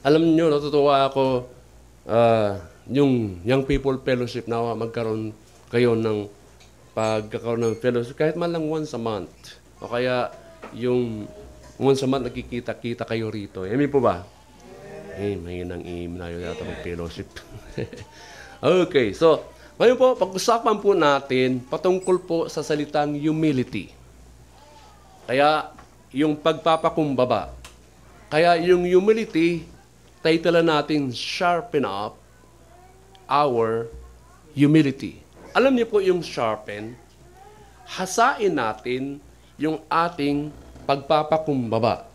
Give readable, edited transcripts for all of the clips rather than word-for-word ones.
Alam niyo, natutuwa ako yung Young People Fellowship na magkaroon kayo ng pagkakaroon ng fellowship kahit man lang once a month. O kaya yung once a month nakikita-kita kayo rito. Amen po ba? Mahinang na yun yata mag-fellowship. Okay, so ngayon po, pag-usapan po natin patungkol po sa salitang humility. Kaya yung pagpapakumbaba. Kaya yung humility, title natin, Sharpen Up Our Humility. Alam niyo po yung sharpen, hasain natin yung ating pagpapakumbaba.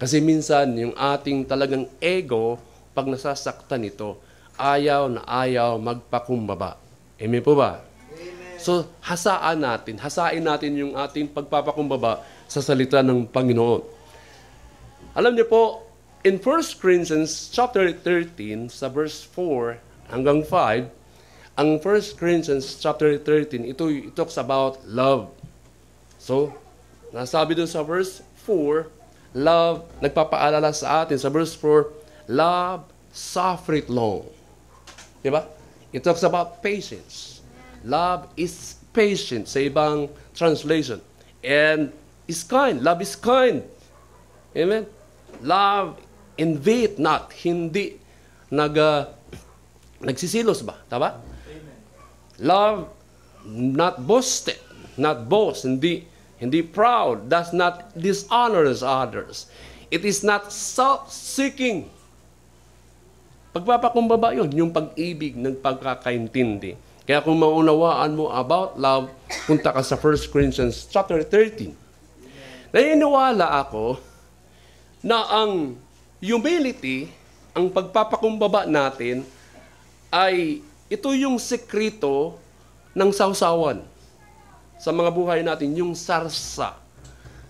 Kasi minsan, yung ating talagang ego, pag nasasaktan ito, ayaw na ayaw magpakumbaba. Amen po ba? Amen. So, hasain natin yung ating pagpapakumbaba sa salita ng Panginoon. Alam niyo po, in 1 Corinthians chapter 13, sa verse 4 hanggang 5, ang 1 Corinthians chapter 13, it talks about love. So, nasabi doon sa verse 4, love, nagpapaalala sa atin sa verse 4, love suffereth long. Diba? It talks about patience. Love is patient sa ibang translation. And is kind. Love is kind. Amen? Love envieth not. Hindi nagsisilos ba? Tama? Amen. Love not boasted. Not boast. Hindi proud. Does not dishonor others. It is not self-seeking. Pagpapakumbaba yun, yung pag-ibig ng pagkakaintindi. Kaya kung maunawaan mo about love, punta ka sa 1 Corinthians chapter 13. Naniniwala ako na ang humility, ang pagpapakumbaba natin, ay ito yung sekreto ng sawsawan. Sa mga buhay natin, yung sarsa.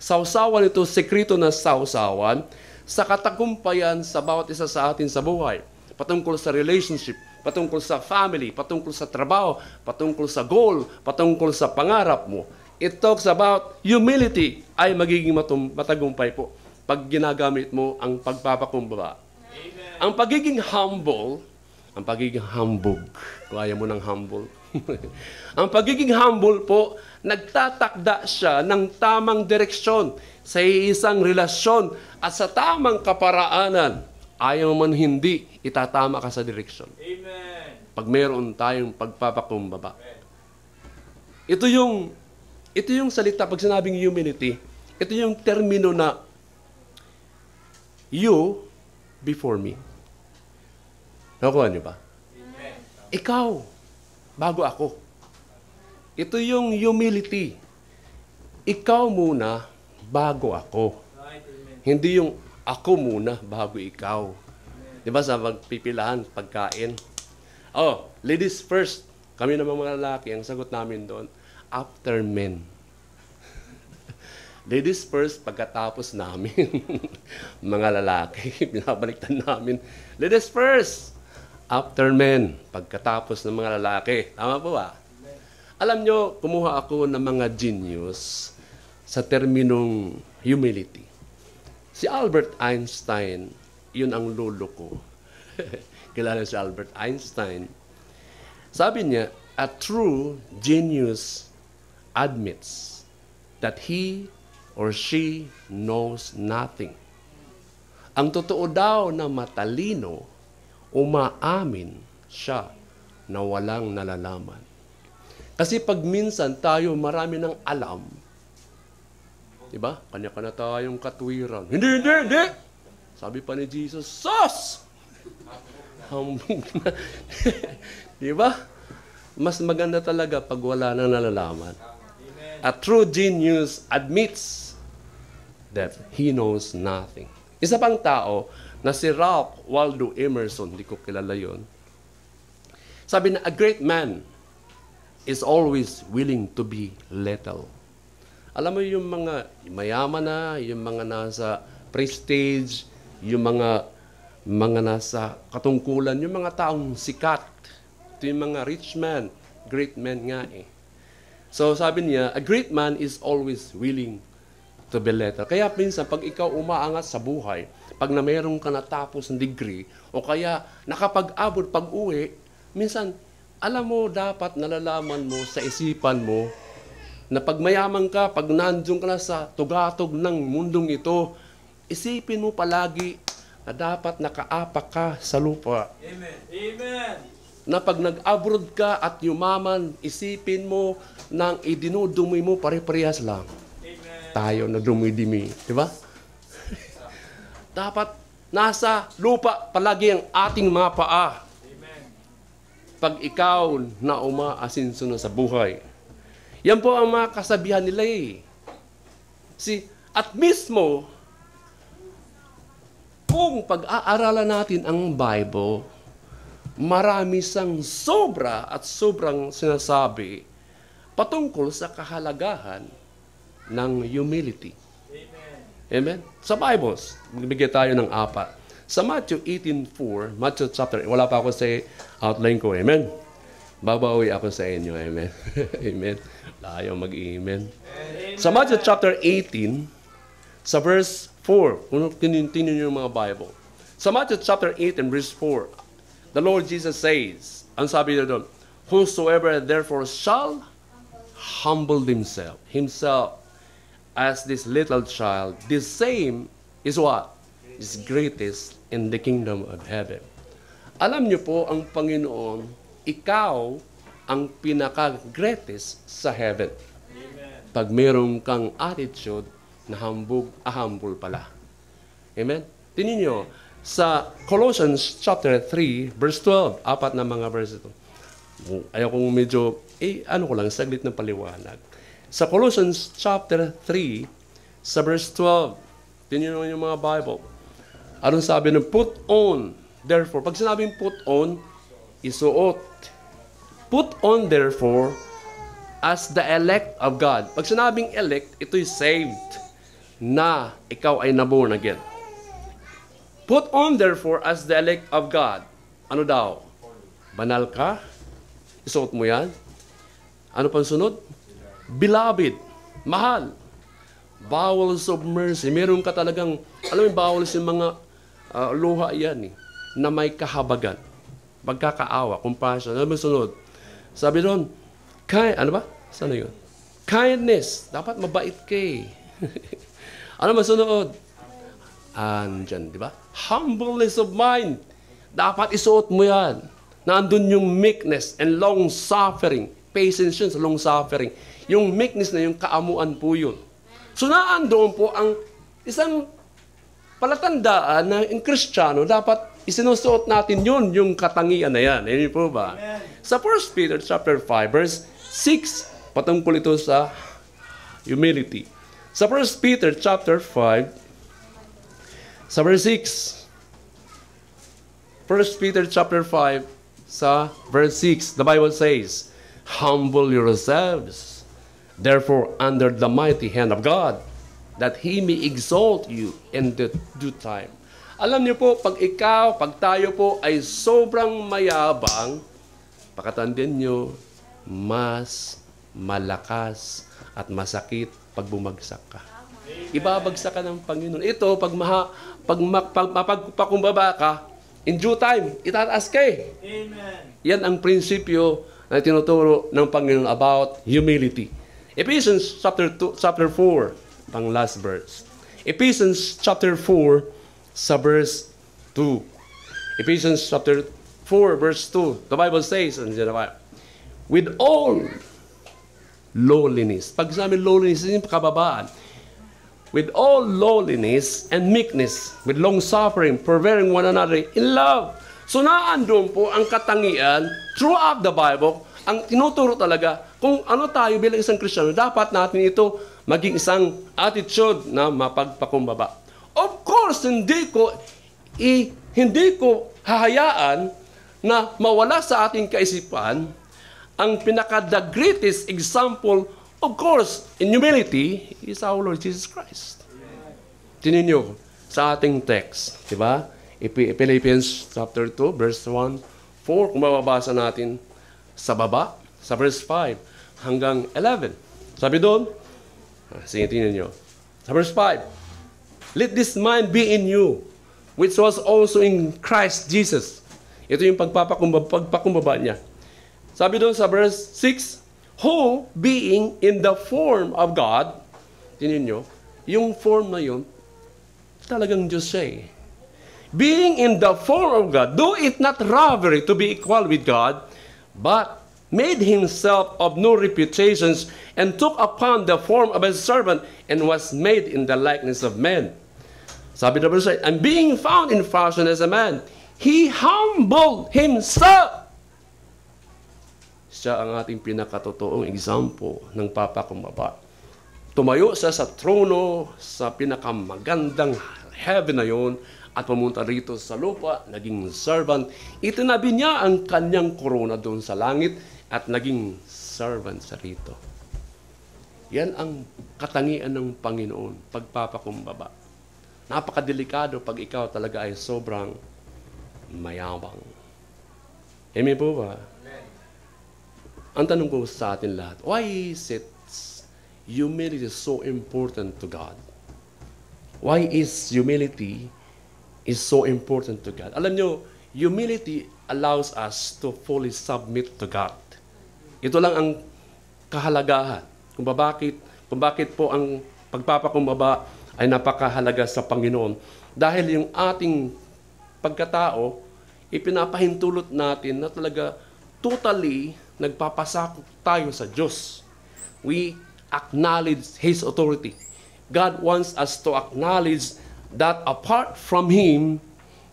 Sawsawan ito, sekreto na sawsawan, sa katagumpayan sa bawat isa sa atin sa buhay. Patungkol sa relationship, patungkol sa family, patungkol sa trabaho, patungkol sa goal, patungkol sa pangarap mo. It talks about humility ay magiging matagumpay po pag ginagamit mo ang pagpapakumbaba. Amen. Ang pagiging humble, kung ayaw mo ng humble, ang pagiging humble po, nagtatakda siya ng tamang direksyon sa isang relasyon at sa tamang kaparaanan. Ayaw man hindi, itatama ka sa direksyon. Amen. Pag meron tayong pagpapakumbaba. Ito yung salita, pag sinabing humility, ito yung termino na you before me. Nakuha niyo ba? Amen. Ikaw, bago ako. Ito yung humility. Ikaw muna, bago ako. Hindi yung ako muna, bago ikaw. Di ba sa pagpipilahan, pagkain? Oh, ladies first. Kami naman mga lalaki, ang sagot namin doon, after men. Ladies first, pagkatapos namin. Mga lalaki, binabaliktad namin. Ladies first, after men, pagkatapos ng mga lalaki. Tama po ba? Alam nyo, kumuha ako ng mga genius sa terminong humility. Si Albert Einstein, yun ang lolo ko. Kilala si Albert Einstein. Sabi niya, a true genius admits that he or she knows nothing. Ang totoo daw na matalino, umaamin siya na walang nalalaman. Kasi pag minsan tayo marami ng alam, diba? Kanya-kanya tayong katwiran. Hindi! Sabi pa ni Jesus, sus! Hambog na. Diba? Mas maganda talaga pag wala nang nalalaman. A true genius admits that he knows nothing. Isa pang tao na si Ralph Waldo Emerson, hindi ko kilala yun. Sabi na, a great man is always willing to be little. Alam mo yung mga mayaman na, yung mga nasa prestige, yung mga nasa katungkulan, yung mga taong sikat. Ito yung mga rich man, great man nga eh. So sabi niya, a great man is always willing to be little. Kaya minsan, pag ikaw umaangat sa buhay, pag na meron ka natapos ng degree, o kaya nakapag-abot pag-uwi, minsan, alam mo, dapat nalalaman mo sa isipan mo na pag mayaman ka, pag nandiyon ka na sa tugatog ng mundong ito, isipin mo palagi na dapat nakaapak ka sa lupa. Amen. Amen. Na pag nag-abroad ka at yumaman, isipin mo nang idinudumi mo, pare-parehas lang. Amen. Tayo na dumidimi. Di ba? Dapat nasa lupa palagi ang ating mga paa. Amen. Pag ikaw na umaasinso sa buhay. Yan po ang mga kasabihan nila eh. At mismo, kung pag-aaralan natin ang Bible, marami sang sobra at sobrang sinasabi patungkol sa kahalagahan ng humility. Amen. Amen? Sa Bible, magbigay tayo ng 4. Sa Matthew 18:4, Matthew chapter, wala pa ako sa outline ko, amen? Babawi ako sa inyo, amen? Amen? Ayaw mag-amen. Sa Matthew chapter 18, sa verse 4, kung tingnan niyo yung mga Bible. Sa Matthew chapter 18, verse 4, the Lord Jesus says, ang sabi niya doon, whosoever therefore shall humble himself as this little child, this same is what? Is greatest in the kingdom of heaven. Alam niyo po, ang Panginoon, ikaw ang pinaka-greatest sa heaven. Amen. Pag meron kang attitude na humble pala. Amen? Tingnan niyo, sa Colossians chapter 3, verse 12, 4 na mga verse ito. Ayaw kong medyo, ano ko lang, saglit na paliwanag. Sa Colossians chapter 3, sa verse 12, tingnan niyo yung mga Bible. Anong sabi ng put on, therefore, pag sinabing put on, isuot. Put on, therefore, as the elect of God. Pag sinabing elect, ito'y saved, na ikaw ay naborn again. Put on, therefore, as the elect of God. Ano daw? Banal ka? Isuot mo yan? Ano pang sunod? Beloved. Mahal. Bowels of mercy. Meron ka talagang, alam mo yung bowels yung mga luha yan eh, na may kahabagan. Pagkakaawa, compassion. Ano ba sunod? Sabi doon, ano ba? Saan yun? Kindness. Dapat mabait ka eh. Ano masunod? Andyan, di ba? Humbleness of mind. Dapat isuot mo yan. Nandun yung meekness and long-suffering. Patience yun sa long-suffering. Yung meekness na yung kaamuan po yun. So naandoon po ang isang palatandaan na yung Kristiyano, dapat isinusuot natin yun, yung katangian na yan. Ayan po ba? Amen. Sa 1 Peter chapter 5, verse 6, patungkol ito sa humility. Sa 1 Peter chapter 5, sa verse 6, 1 Peter chapter 5, sa verse 6, the Bible says, humble yourselves, therefore, under the mighty hand of God, that He may exalt you in the due time. Alam niyo po, pag tayo po ay sobrang mayabang, pakatandaan niyo, mas malakas at masakit pag bumagsak ka. Ibabagsak ka ng Panginoon. Ito, pag mapagpakumbaba ka, in due time, itataas ka eh. Amen. Yan ang prinsipyo na tinuturo ng Panginoon about humility. Ephesians chapter 4, pang last verse. Ephesians chapter 4, sa verse 2. Ephesians chapter 4, verse 2. The Bible says, with all lowliness. Pag sabi lowliness, yung kababaan. With all lowliness and meekness, with long-suffering, forbearing one another in love. So naandun po ang katangian throughout the Bible, ang tinuturo talaga kung ano tayo bilang isang Kristiyano, dapat natin ito maging isang attitude na mapagpakumbaba. Of course, hindi ko hahayaan na mawala sa ating kaisipan ang the greatest example, of course, in humility, is our Lord Jesus Christ. Tingnan niyo sa ating text, di ba? Philippians chapter 2, verse 1, 4, kung mababasa natin sa baba, sa verse 5 hanggang 11. Sabi doon, sige, tingnan niyo. Sa verse 5, let this mind be in you, which was also in Christ Jesus. Ito yung pagpapakumbaba niya. Sabi doon sa verse 6, who being in the form of God, tingnan nyo, yung form na yun, talagang Diyos siya eh. Being in the form of God, do it not robbery to be equal with God, but made himself of no reputations, and took upon the form of a servant, and was made in the likeness of men. Sabi na verse 8, and being found in fashion as a man, he humbled himself. Siya ang ating pinakatotoong example ng papakumbaba. Tumayo siya sa trono, sa pinakamagandang heaven na yun, at pumunta rito sa lupa, naging servant. Itinabi niya ang kanyang korona doon sa langit at naging servant sa rito. Yan ang katangian ng Panginoon, pagpapakumbaba. Napakadelikado pag ikaw talaga ay sobrang mayabang. Amen po ba? Amen. Ang tanong ko sa atin lahat, why is it humility so important to God? Why is humility so important to God? Alam nyo, humility allows us to fully submit to God. Ito lang ang kahalagahan. Kung bakit po ang pagpapakumbaba ay napakahalaga sa Panginoon. Dahil yung ating pagkatao, ipinapahintulot natin na talaga totally nagpapasakop tayo sa Diyos. We acknowledge His authority. God wants us to acknowledge that apart from Him,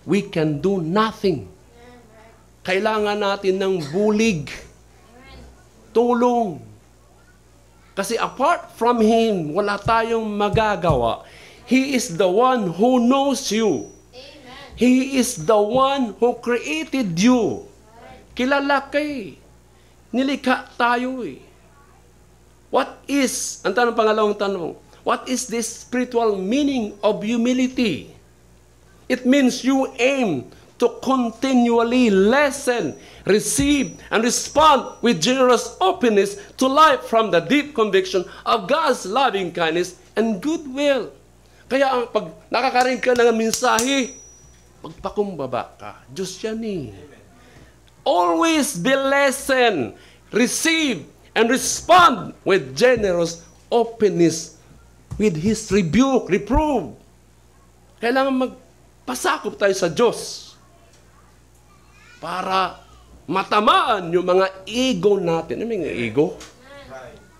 we can do nothing. Kailangan natin ng bulig, tulong. Kasi apart from Him, wala tayong magagawa. He is the one who knows you. He is the one who created you. Kilala kay. Nilikha tayo eh. What is, ang tanong, pangalawang tanong, what is this spiritual meaning of humility? It means you aim to continually listen, receive, and respond with generous openness to life from the deep conviction of God's loving kindness and goodwill. Kaya ang pag nakakarinig ka ng mensahe, pagpakumbaba ka. Diyos yan eh. Always be listen, receive, and respond with generous openness with His rebuke, reprove. Kailangan magpasakop tayo sa Diyos para matamaan yung mga ego natin. Ano yung ego?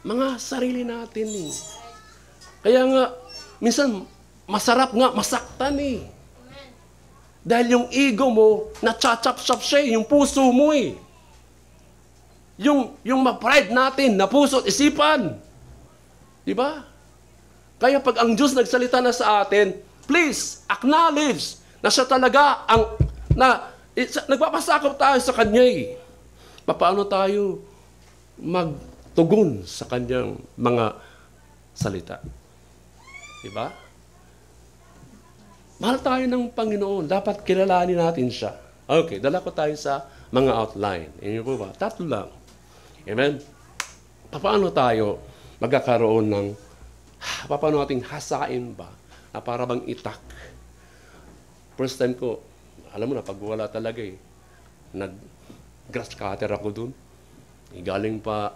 Mga sarili natin eh. Kaya nga, minsan, masarap nga masaktan eh. Dahil yung ego mo, natsatsap-sap siya yung puso mo eh. Yung ma-pride natin, na puso at isipan. Diba? Kaya pag ang Diyos nagsalita na sa atin, please, acknowledge na siya talaga nagpapasakop tayo sa Kanya eh. Paano tayo magtugon sa Kanyang mga salita? Diba? Mahal tayo ng Panginoon. Dapat kilalanin natin siya. Okay, dala ko tayo sa mga outline. Inyo po ba? Tatlo lang. Amen? Paano tayo magkakaroon ng, paano nating hasain ba na para bang itak? First time ko, alam mo na, pag wala talaga eh. Nag-grass cutter ako dun. Galing pa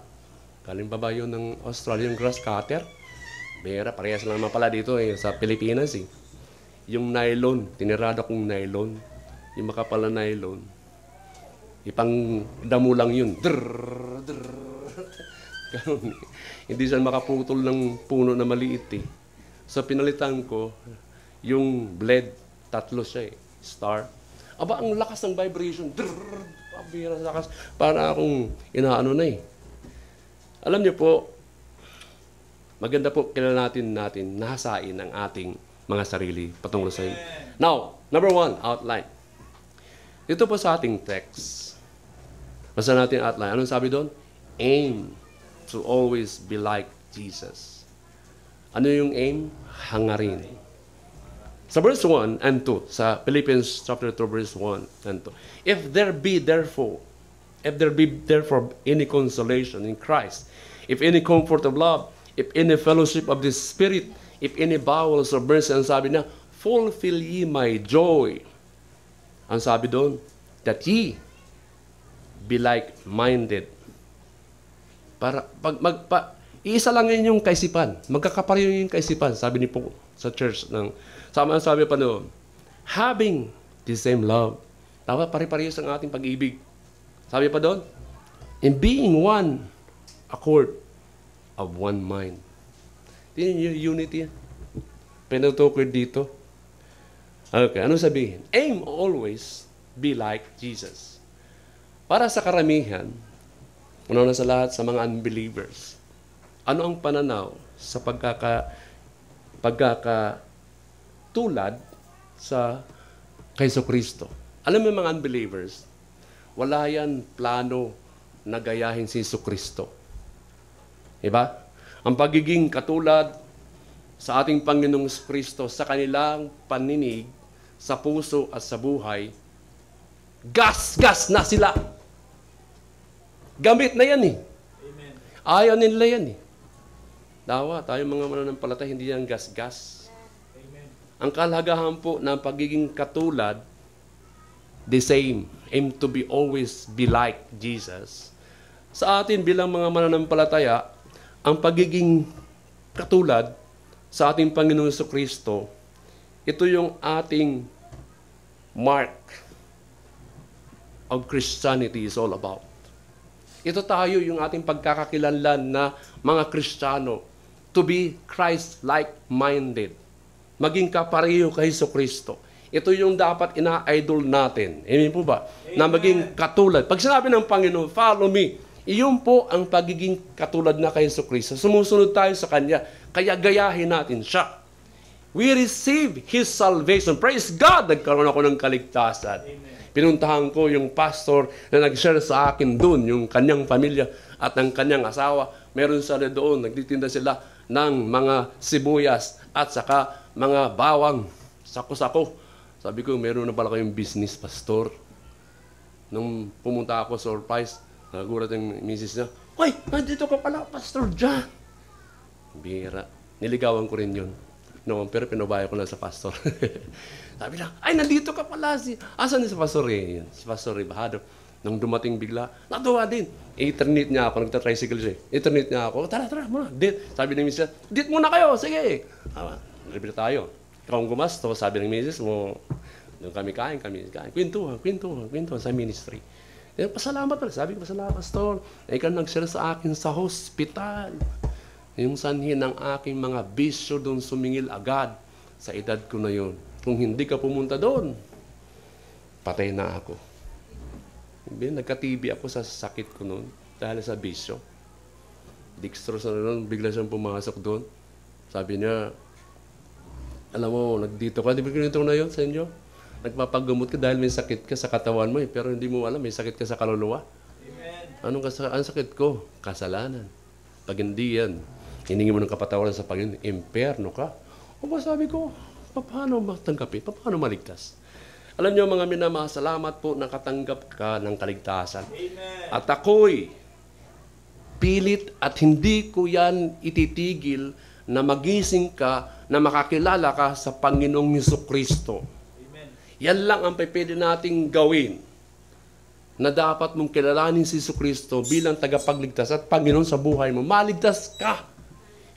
ba yun ng Australian grass cutter? Bera, parehas lang naman pala dito eh, sa Pilipinas eh. Yung nylon, tinirada kong nylon. Yung makapal na nylon. Ipang damo lang yun. Ganun. Hindi siya makaputol ng puno na maliit eh. So pinalitan ko, yung blade, 3 siya eh. Star. Aba, ang lakas ng vibration. Pabira sa lakas. Para akong inaano na eh. Alam niyo po, maganda po kilala natin nahasain ang ating mga sarili patungkol sa inyo. Now, number 1, outline. Dito po sa ating text, basta natin outline. Anong sabi doon? Aim to always be like Jesus. Ano yung aim? Hangarin. Sa verse 1 and 2, sa Philippians chapter 2, verse 1 and 2. If there be therefore any consolation in Christ, if any comfort of love, if any fellowship of the Spirit, if any bowels of mercy, ang sabi na, fulfill ye my joy. Ang sabi doon, that ye be like-minded. Para iisa lang yun yung kaisipan. Magkakapareho yung kaisipan. Sabi ni po sa church sabi pa doon, having the same love. Dapat pare-parehas ang ating pag-ibig. Sabi pa doon, in being one accord of one mind. Tingnan yung unity yan. Pinutukoy dito. Okay, ano sabihin? Aim always be like Jesus. Para sa karamihan, una na sa lahat sa mga unbelievers, ano ang pananaw sa pagkakatulad sa kay Kristo? Alam mo mga unbelievers, wala yan plano na gayahin si Kristo. Diba? Ang pagiging katulad sa ating Panginoong Kristo sa kanilang paninig, sa puso at sa buhay, gas na sila. Gamit na yan eh. Amen. Ayaw nila yan eh. Dawa, tayo mga mananampalataya, hindi yan gas. Amen. Ang kalagahan po ng pagiging katulad, the same, aim to be always be like Jesus. Sa atin bilang mga mananampalataya, ang pagiging katulad sa ating Panginoong Kristo, ito yung ating mark of Christianity is all about. Ito tayo yung ating pagkakakilanlan na mga Kristiyano to be Christ-like-minded. Maging kapareho kay Kristo. Ito yung dapat ina-idol natin. Amen po ba? Amen. Na maging katulad. Pag sinabi ng Panginoon, follow me, iyon po ang pagiging katulad na kay Kristo. Sumusunod tayo sa Kanya. Kaya gayahin natin siya. We receive His salvation. Praise God! Nagkaroon ako ng kaligtasan. Amen. Pinuntahan ko yung pastor na nag-share sa akin doon, yung kanyang pamilya at ang kanyang asawa. Meron sila doon, nagtitinda sila ng mga sibuyas at saka mga bawang, sako-sako. Sabi ko, meron na pala kayong business, pastor. Nung pumunta ako, surprise, nagulat yung misis niya, "Hoy, nandito ka pala, Pastor John." Bira. Niligawan ko rin yun. No, pero pinabaya ko na sa pastor. Sabi lang, "Ay, nandito ka pala. Asan si Pastor Ray?" Si Pastor Ray Bahado. Nung dumating bigla, natuwa din. Eternit niya ako, nagta-tricycle siya. Eternit niya ako, tara, muna, date. Sabi ng misis, "Date muna kayo, sige." Repeat tayo. Ikaw ang gumasto, sabi ng misis mo, doon kami kain. Kwentuhan sa ministry. Pasalamat pala. Sabi ko, "Pasalamat, Pastor. Ikaw nag-share sa akin sa hospital. Yung sanhin ng aking mga bisyo doon sumingil agad sa edad ko na yun. Kung hindi ka pumunta doon, patay na ako." Nagka-TB ako sa sakit ko noon dahil sa bisyo. Dextrose na noon, bigla siyang pumasok doon. Sabi niya, "Alam mo, nagdito ka." Di ba ganito na yun sa inyo? Nagpapagamot ka dahil may sakit ka sa katawan mo pero hindi mo alam, may sakit ka sa kaluluwa. Amen. Ang sakit ko? Kasalanan. Pag hindi yan, hiningi mo ng kapatawaran sa Panginoon, impyerno ka. O ba sabi ko, paano matanggapin? Paano maligtas? Alam niyo mga minamahal, salamat po nakatanggap ka ng kaligtasan. Amen. At ako'y pilit at hindi ko yan ititigil na magising ka, na makakilala ka sa Panginoong Jesucristo. Amen. Yan lang ang pwede nating gawin na dapat mong kilalanin si Jesucristo bilang tagapagligtas at Panginoon sa buhay mo. Maligtas ka.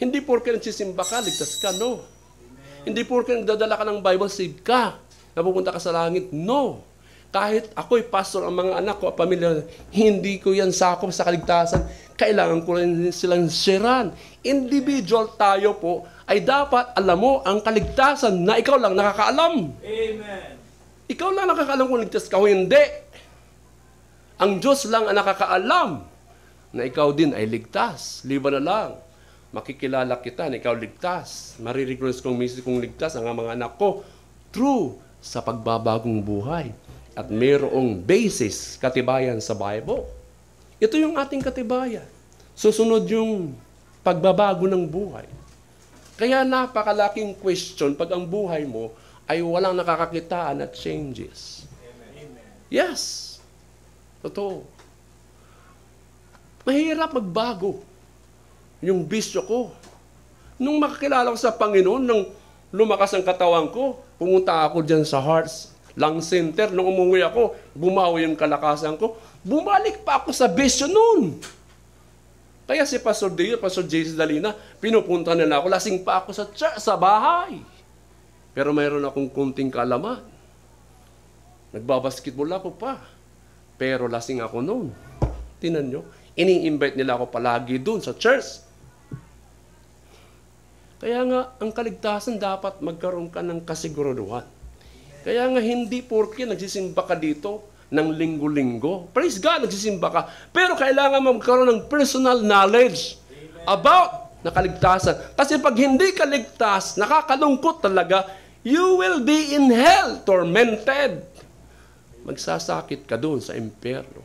Hindi porke nagsisimba ka, ligtas ka, no. Amen. Hindi porke nagdadala ka ng Bible, save ka. Napupunta ka sa langit, no. Kahit ako'y pastor, ang mga anak ko, pamilya, hindi ko yan sakop sa kaligtasan. Kailangan ko rin silang sharean. Individual tayo po, ay dapat alam mo ang kaligtasan na ikaw lang nakakaalam. Amen. Ikaw lang nakakaalam kung ligtas ka o hindi. Ang Diyos lang ang nakakaalam na ikaw din ay ligtas. Liban na lang. Makikilala kita na ikaw ligtas. Marirecognise kong misis kong ligtas ang mga anak ko. True sa pagbabagong buhay. At mayroong basis, katibayan sa Bible. Ito yung ating katibayan. Susunod yung pagbabago ng buhay. Kaya napakalaking question pag ang buhay mo ay walang nakakakitaan at changes. Amen. Yes. Totoo. Mahirap magbago yung bisyo ko. Nung makakilala ko sa Panginoon, nung lumakas ang katawan ko, pumunta ako dyan sa Hearts Lung Center. Nung umuwi ako, bumawi yung kalakasan ko. Bumalik pa ako sa bisyo noon. Kaya si Pastor Deo, Pastor JC Dalina, pinupunta nila ako. Lasing pa ako sa church, sa bahay. Pero mayroon akong kunting kaalaman. Nagbabasketball ako pa. Pero lasing ako noon. Tinan nyo, ini-invite nila ako palagi doon sa church. Kaya nga, ang kaligtasan dapat magkaroon ka ng kasiguruduhan. Kaya nga, hindi porke nagsisimba ka dito ng linggo-linggo. Praise God, nagsisimba ka. Pero kailangan magkaroon ng personal knowledge about na kaligtasan. Kasi pag hindi ka ligtas, nakakalungkot talaga, you will be in hell, tormented. Magsasakit ka doon sa impyerno.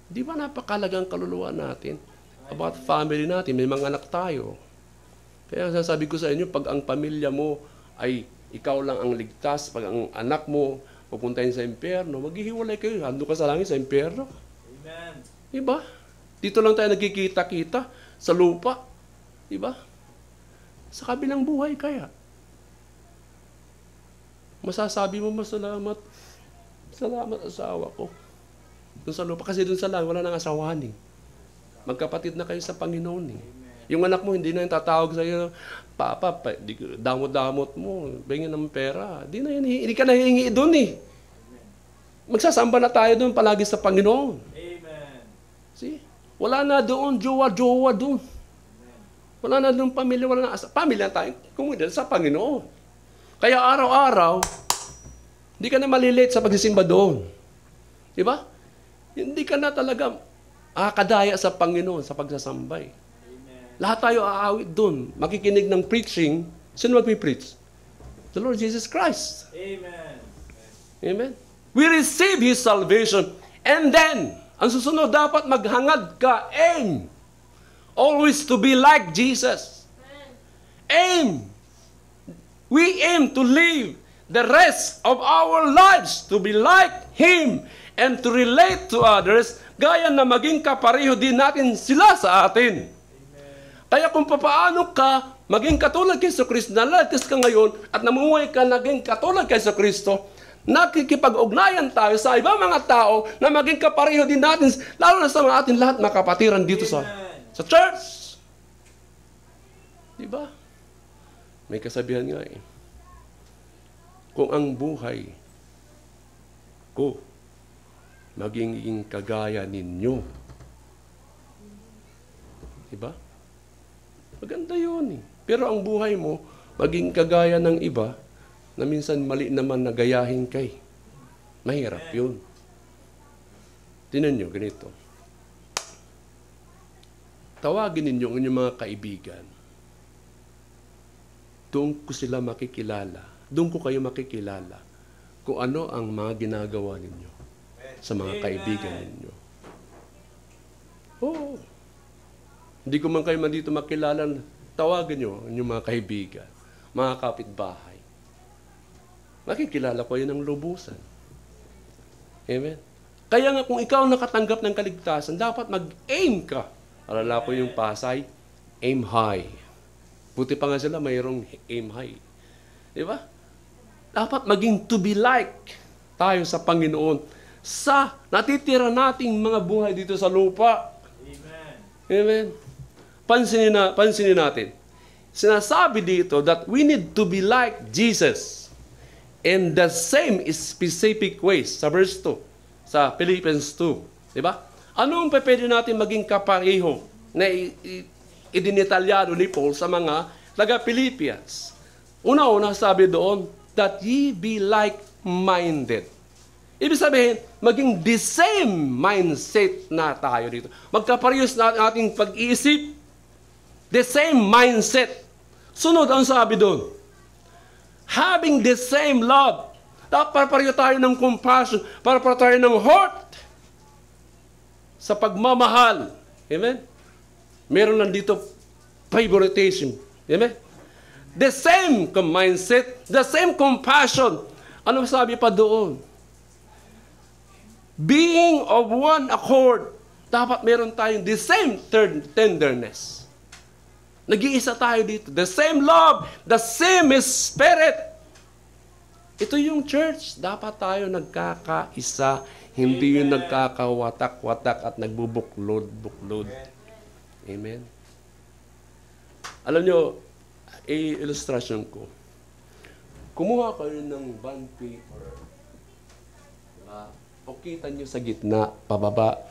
Di ba napakalagang kaluluwa natin? About family natin, may mga anak tayo. Kaya sasabi ko sa inyo, pag ang pamilya mo ay ikaw lang ang ligtas, pag ang anak mo pupuntahin sa impyerno, maghihiwalay kayo. Hando ka sa langit sa impyerno. Amen. Diba? Dito lang tayo nagkikita-kita sa lupa. Diba? Sa kabilang buhay kaya. Masasabi mo, masalamat. Salamat asawa ko. Doon sa lupa. Kasi doon sa langit, wala nang asawahan eh. Magkapatid na kayo sa Panginoon eh. Yung anak mo, hindi na yung tatawag sa iyo, Papa, damot-damot mo, bingin ng pera. Hindi ka nahihingi doon eh. Magsasamba na tayo doon palagi sa Panginoon. Amen. See? Wala na doon, jowa-jowa doon. Wala na doon pamilya, wala na pamilya tayo, kumida sa Panginoon. Kaya araw-araw, hindi ka na malilate sa pagsisimba doon. Di ba? Hindi ka na talaga kadaya sa Panginoon sa pagsasambay. Lahat tayo aawit doon. Makikinig ng preaching. Sino magpipreach? The Lord Jesus Christ. Amen. Amen. We receive His salvation. And then, ang susunod, dapat maghangad ka. Aim. Always to be like Jesus. Aim. We aim to live the rest of our lives to be like Him and to relate to others gaya na maging kapareho din natin sila sa atin. Kaya kung papaano ka maging katulad kay Kristo, naligtas ka ngayon at namuhay ka naging katulad kay Kristo, nakikipag-ugnayan tayo sa ibang mga tao na maging kapareho din natin, lalo na sa mga ating lahat mga kapatiran dito sa church. Diba? May kasabihan nga eh. Kung ang buhay ko maging kagaya ninyo. Diba? Maganda yun eh. Pero ang buhay mo, maging kagaya ng iba, na minsan mali naman na gayahin kay. Mahirap yun. Tinan nyo, ganito. Tawagin ninyo ang inyong mga kaibigan. Doon ko sila makikilala. Doon ko kayo makikilala kung ano ang mga ginagawa ninyo sa mga kaibigan ninyo. Oo. Hindi ko man kayo dito makilala, tawagan nyo ang inyong mga kaibigan, mga kapitbahay. Makikilala ko yun ng lubusan. Amen? Kaya nga kung ikaw nakatanggap ng kaligtasan, dapat mag-aim ka. Alala ko yung Pasay, aim high. Buti pa nga sila, mayroong aim high. Di ba? Dapat maging to be like tayo sa Panginoon sa natitira nating mga buhay dito sa lupa. Amen. Amen. Pansinin natin. Sinasabi dito that we need to be like Jesus in the same specific ways. Sa verse 2, sa Philippians 2. Diba? Ano ang pwede natin maging kapareho na idinitalyado ni Paul sa mga taga-Philippians? Una-una sabi doon, that ye be like-minded. Ibig sabihin, maging the same mindset na tayo dito. Magkaparehas na ating pag-iisip. The same mindset. Sunod ang sabi doon. Having the same love. Dapat pareho tayo ng compassion. Pareho tayo ng heart. Sa pagmamahal. Amen? Meron lang dito favoritism. Amen? The same mindset. The same compassion. Ano sabi pa doon? Being of one accord. Dapat meron tayong the same tenderness. Nag-iisa tayo dito. The same love, the same spirit. Ito yung church. Dapat tayo nagkakaisa, hindi yung nagkakawatak-watak at nagbubuklod-buklod. Amen. Alam nyo, i-illustration ko. Kumuha kayo ng bond paper. Diba? O kita nyo sa gitna, pababa,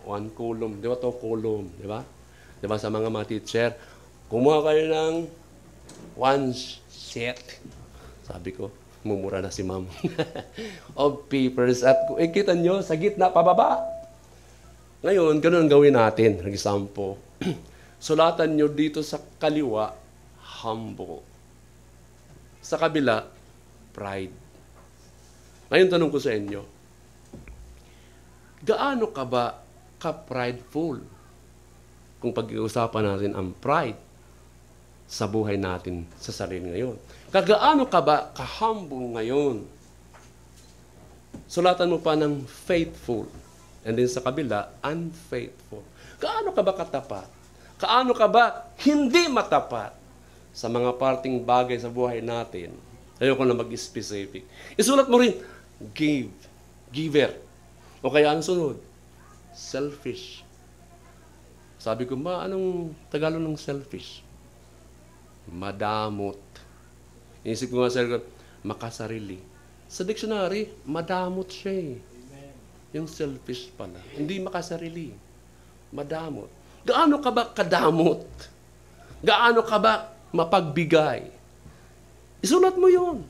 1 column. Di ba ito column? Di ba? Di ba sa mga teacher, kumuha kayo ng 1 sheet. Sabi ko, mumura na si ma'am. Of papers. At kita nyo sa gitna, pababa. Ngayon, ganun ang gawin natin. For example, sulatan nyo dito sa kaliwa, humble. Sa kabila, pride. Ngayon tanong ko sa inyo, gaano ka ba ka-prideful kung pag-iusapan natin ang pride sa buhay natin sa sarili ngayon? Kagaano ka ba ka-humble ngayon? Sulatan mo pa ng faithful. And then sa kabila, unfaithful. Gaano ka ba katapat? Gaano ka ba hindi matapat sa mga parting bagay sa buhay natin? Ayoko na mag-specific. Isulat mo rin, giver. O kaya ang sunod? Selfish. Sabi ko, anong Tagalog ng selfish? Madamot. Inisip ko nga sa makasarili. Sa dictionary, madamot siya eh. Yung selfish pala. Hindi makasarili. Madamot. Gaano ka ba kadamot? Gaano ka ba mapagbigay? Isulat mo yun.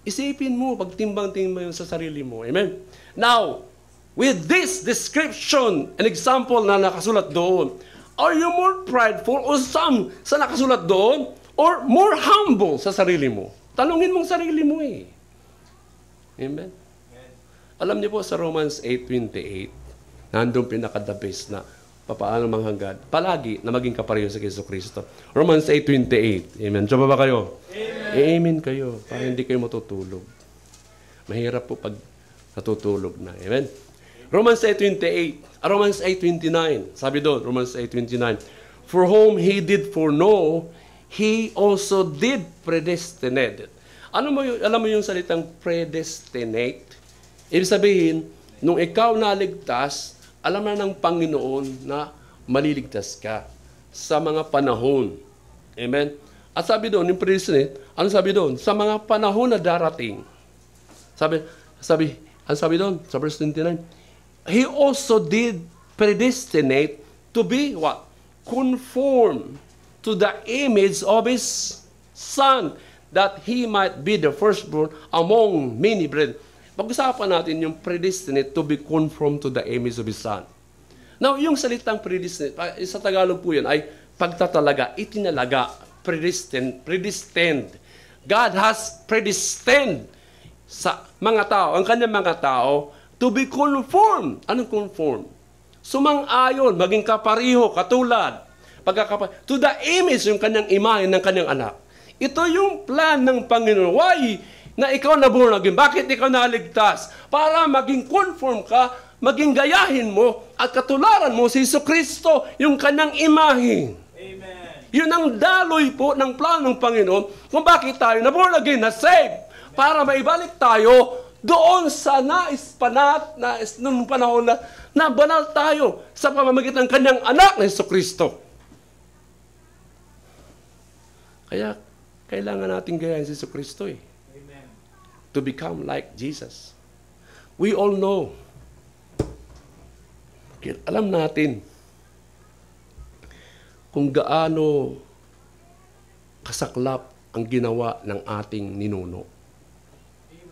Isipin mo, pagtimbang-timbang yun sa sarili mo. Amen? Now, with this description, an example na nakasulat doon, are you more prideful or some sa nakasulat doon? Or more humble sa sarili mo? Tanungin mong sarili mo eh. Amen? Alam niyo po sa Romans 8:28, nandun pinaka-the best na papaano manghangad, palagi na maging kapareho sa Kristo. Romans 8:28. Amen. Diyan ba kayo? Amen. Amen kayo, para hindi kayo matutulog. Mahirap po pag natutulog na. Amen. Romans 8:28. Romans 8:29. Sabi doon, Romans 8:29. For whom He did foreknow, He also did predestinate. Alam mo yung salitang predestinate? Ibig sabihin, nung ikaw naligtas, alam na ng Panginoon na maliligtas ka sa mga panahon. Amen? At sabi doon, yung predestinate, ano sabi doon? Sa mga panahon na darating. Ano sabi doon? Sa verse 29, He also did predestinate to be what? Conform to the image of His Son, that He might be the firstborn among many brethren. Pag-usapan natin yung predestinate to be conformed to the image of His Son. Now, yung salitang predestinate, sa Tagalog po yun, ay pagtatalaga, itinalaga, predestined. God has predestined sa mga tao, ang kanyang mga tao, to be conformed. Anong conform? Sumang-ayon, maging kapariho, katulad, to the image, yung kanyang imahe ng kanyang anak. Ito yung plan ng Panginoon. Why? Na ikaw na born again. Bakit ikaw naligtas? Para maging conform ka, maging gayahin mo, at katularan mo si Jesucristo, yung kanyang imahe. Amen. Yun ang daloy po ng plano ng Panginoon kung bakit tayo na born again, na saved, para maibalik tayo doon sa nung panahon na banal tayo sa pamamagitan ng kanyang anak na Jesucristo. Kaya, kailangan natin gayahin si Jesucristo eh. To become like Jesus. We all know. Alam natin kung gaano kasaklap ang ginawa ng ating ninuno,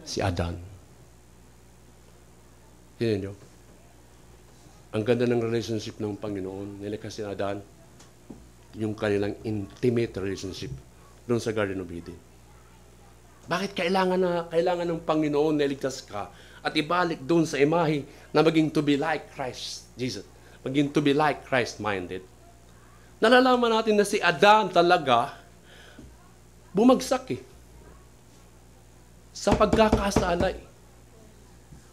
si Adan. Tingnan nyo. Ang ganda ng relationship ng Panginoon, nilikha si Adan, yung kanilang intimate relationship doon sa Garden of Eden. Bakit kailangan ng Panginoon na iligtas ka at ibalik doon sa imahe na maging to be like Christ Jesus, maging to be like Christ-minded? Nalalaman natin na si Adan talaga bumagsak sa pagkakasala.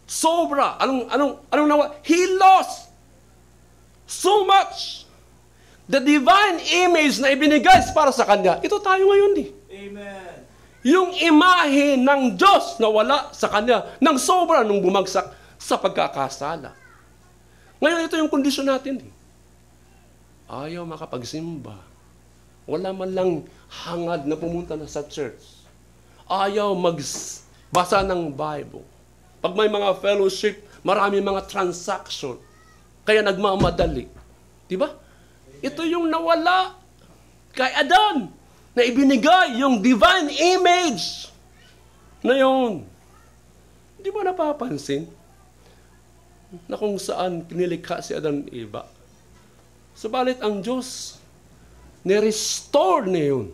Sobra. Anong nawa? He lost so much. The divine image na ibinigay para sa kanya. Ito tayo ngayon . Amen. yung imahe ng Diyos na wala sa kanya ng sobra nung bumagsak sa pagkakasala. Ngayon, ito yung kondisyon natin. Ayaw makapagsimba. Wala man lang hangad na pumunta na sa church. Ayaw magbasa ng Bible. Pag may mga fellowship, marami mga transaction. Kaya nagmamadali. Diba? Ito yung nawala kay Adan na ibinigay yung divine image na yun. Di ba napapansin na kung saan kinilikha si Adan at Eva? Subalit ang Diyos, ni-restore niya yun.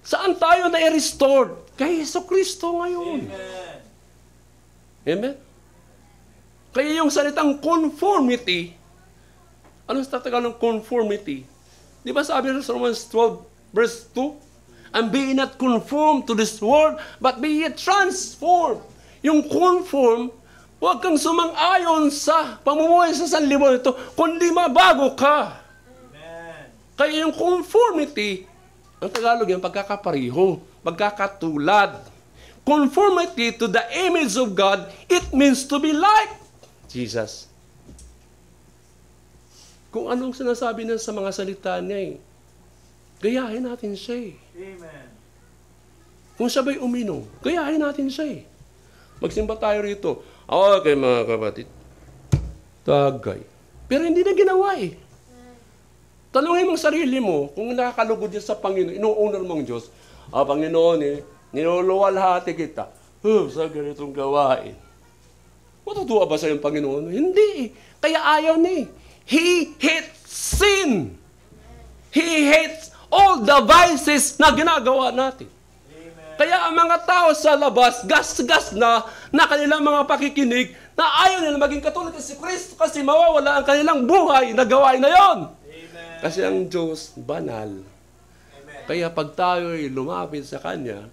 Saan tayo na-restore? Kay Jesucristo ngayon. Amen. Amen? Kaya yung salitang conformity, anong sa Tagalog ng conformity? Di ba sabi sa Romans 12, verse 2? And be not conformed to this world, but be ye transformed. Yung conform, huwag kang sumang-ayon sa pamumuhay sa sanlibutan ito, kundi mabago ka. Amen. Kaya yung conformity, ang Tagalog yung pagkakapariho, pagkakatulad. Conformity to the image of God, it means to be like Jesus. Kung anong sinasabi niya sa mga salita niya gayahin natin siya Amen. Kung siya ba'y uminom, gayahin natin siya Magsimba tayo rito. Okay mga kapatid. Tagay. Pero hindi na ginawa Tanungin mong sarili mo, kung nakakalugod yan sa Panginoon, inuunar mong Diyos, Panginoon niluluwalhati kita. Sa ganitong gawain. Matutuwa ba sa iyong Panginoon? Hindi Kaya ayaw niya He hates sin. He hates all the vices na ginagawa natin. Amen. Kaya ang mga tao sa labas, gas-gas na kanilang mga pakikinig, na ayaw nila maging katulad si Kristo kasi mawawala ang kanilang buhay na gawain na yon. Amen. Kasi ang Diyos, banal. Amen. Kaya pag tayo'y lumapit sa Kanya,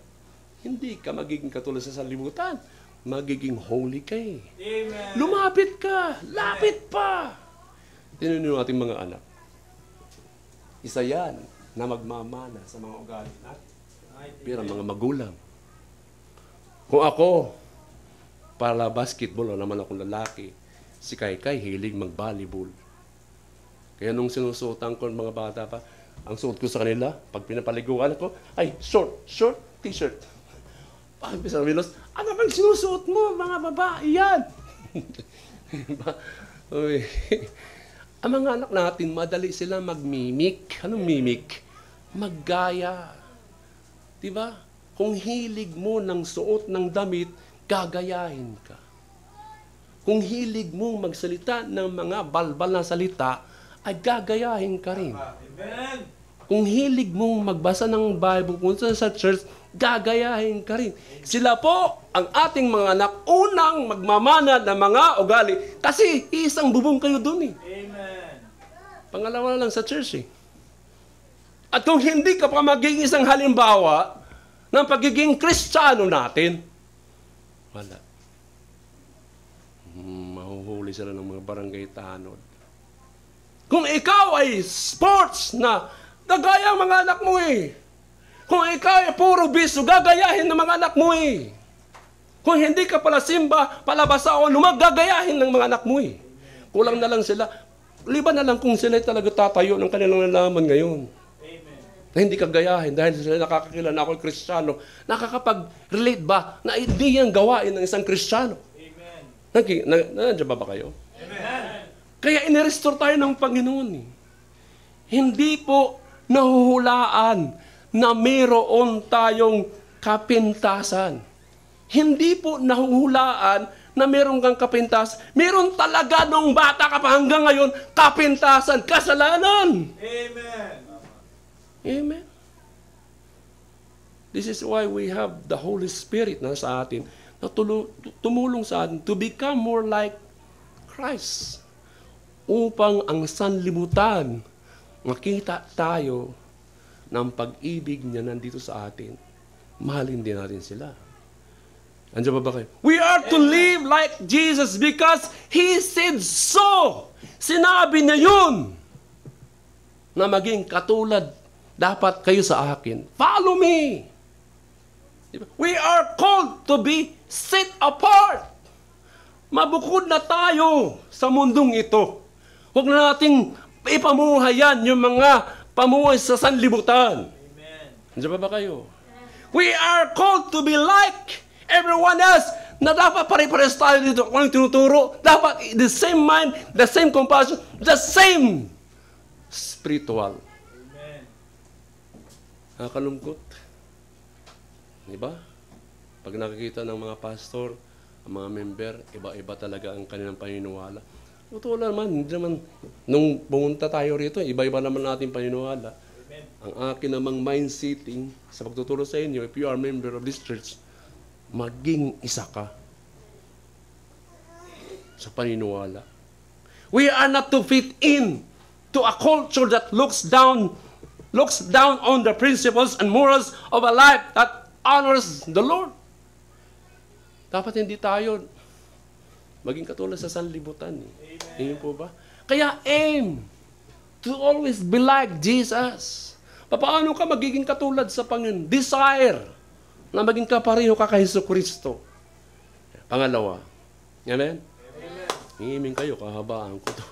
hindi ka magiging katulad sa sanlibutan. Magiging holy ka Amen. Lumapit ka. Lapit pa. Tinunin yung ating mga anak. Isa yan na magmamana sa mga ugali natin. Pero mga magulang. Kung ako, para basketball, o naman akong lalaki, si Kaykay hilig mag-volleyball. Kaya nung sinusuotan ko ng mga bata pa, ang suot ko sa kanila, pag pinapaliguan ko, ay, short t-shirt. Pag sabi Milos, ano bang sinusuot mo, mga babae yan? Uy. Ang mga anak natin, madali sila magmimik. Anong mimik? Maggaya. Diba? Kung hilig mo ng suot ng damit, gagayahin ka. Kung hilig mo magsalita ng mga balbal na salita, ay gagayahin ka rin. Amen. Kung hilig mong magbasa ng Bible, punta sa church, gagayahin ka rin. Sila po, ang ating mga anak, unang magmamana ng mga ugali. Kasi isang bubong kayo dun Amen. Pangalawa lang sa church At kung hindi ka pa magiging isang halimbawa ng pagiging Kristiyano natin, wala. Mahuhuli sila ng mga barangay tanod. Kung ikaw ay sports na gagaya ang mga anak mo Kung ikaw ay puro biso, gagayahin ng mga anak mo Kung hindi ka pala simba, palabasa o gagayahin ng mga anak mo Kulang na lang sila. Liban na lang kung sila talaga tatayo ng kanilang nalaman ngayon. Amen. Na hindi ka gayahin dahil sila nakakakilala na ako'y Kristiyano. Nakakapag-relate ba na hindi yan gawain ng isang Kristiyano? Amen. Nandiyan ba kayo? Amen. Kaya inirestore tayo ng Panginoon Hindi po nahuhulaan na mayroon tayong kapintasan. Hindi po nahuhulaan na meron kang kapintasan. Meron talaga nung bata ka pa hanggang ngayon, kapintasan, kasalanan. Amen. Amen. This is why we have the Holy Spirit na sa atin, na tumulong sa atin to become more like Christ. Upang ang sanlibutan, makita tayo ng pag-ibig niya nandito sa atin. Mahalin din natin sila. Andiyan ba kayo? We are to live like Jesus because He said so. Sinabi niya yun na maging katulad dapat kayo sa akin. Follow me. Diba? We are called to be set apart. Mabukod na tayo sa mundong ito. Huwag na nating ipamuhayan yung mga pamuhay sa sanlibutan. Amen. Diyan ba kayo? We are called to be like everyone else. Na dapat pare-pares tayo dito. Kung anong tinuturo, dapat the same mind, the same compassion, the same spiritual. Amen. Nakakalungkot. Diba? Pag nakikita ng mga pastor, ang mga member, iba-iba talaga ang kanilang paniniwala. Totoo naman, hindi naman, nung pumunta tayo rito, iba-iba naman natin paniniwala. Amen. Ang akin namang mind setting sa pagtuturo sa inyo, if you are a member of this church, maging isa ka sa paniniwala. We are not to fit in to a culture that looks down on the principles and morals of a life that honors the Lord. Dapat hindi tayo maging katulad sa sanlibutan. Hindi po ba? Kaya aim to always be like Jesus. Paano ka magiging katulad sa Panginoon? Desire na maging kapareho ka kay Jesucristo. Pangalawa. Amen? Hingiming kayo, kahabaan ko to.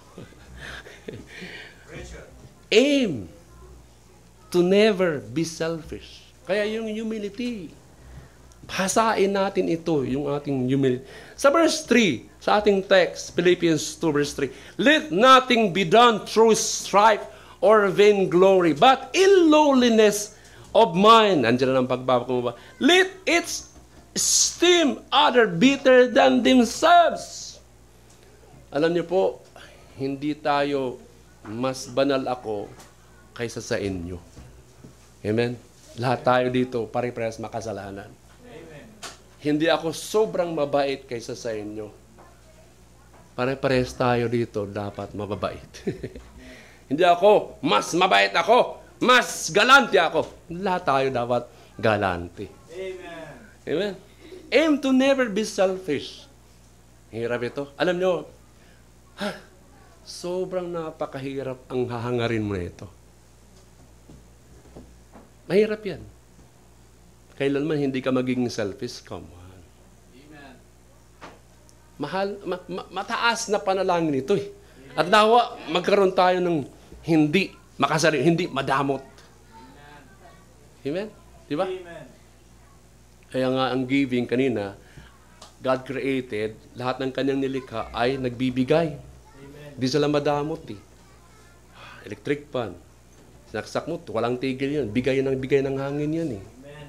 Aim to never be selfish. Kaya yung humility, hasain natin ito, yung ating humility. Sa verse 3, sa ating text, Philippians 2 verse 3, let nothing be done through strife or vainglory, but in lowliness of mind. Andiyan na ang pagbabako mo ba? Let it esteem other better than themselves. Alam niyo po, hindi tayo mas banal ako kaysa sa inyo. Amen? Lahat tayo dito, pare-parehas makasalanan. Amen. Hindi ako sobrang mabait kaysa sa inyo. Pare-parehas tayo dito, dapat mababait. Hindi ako, mas mabait ako, mas galante ako. Lahat tayo dapat galante. Amen. Amen? Aim to never be selfish. Hirap ito. Alam nyo, sobrang napakahirap ang hahangarin mo na ito. Mahirap yan. Kailanman hindi ka magiging selfish. Come on. Amen. Mataas na panalangin ito eh. At nawa, magkaroon tayo ng hindi makasarili, hindi madamot. Amen? Di ba? Amen. Kaya nga ang giving kanina, God created, lahat ng kanyang nilikha ay nagbibigay. Amen. Di sila madamot eh. Electric fan. Sinaksak mo, walang tigil yun. Bigay ng hangin yan eh. Amen.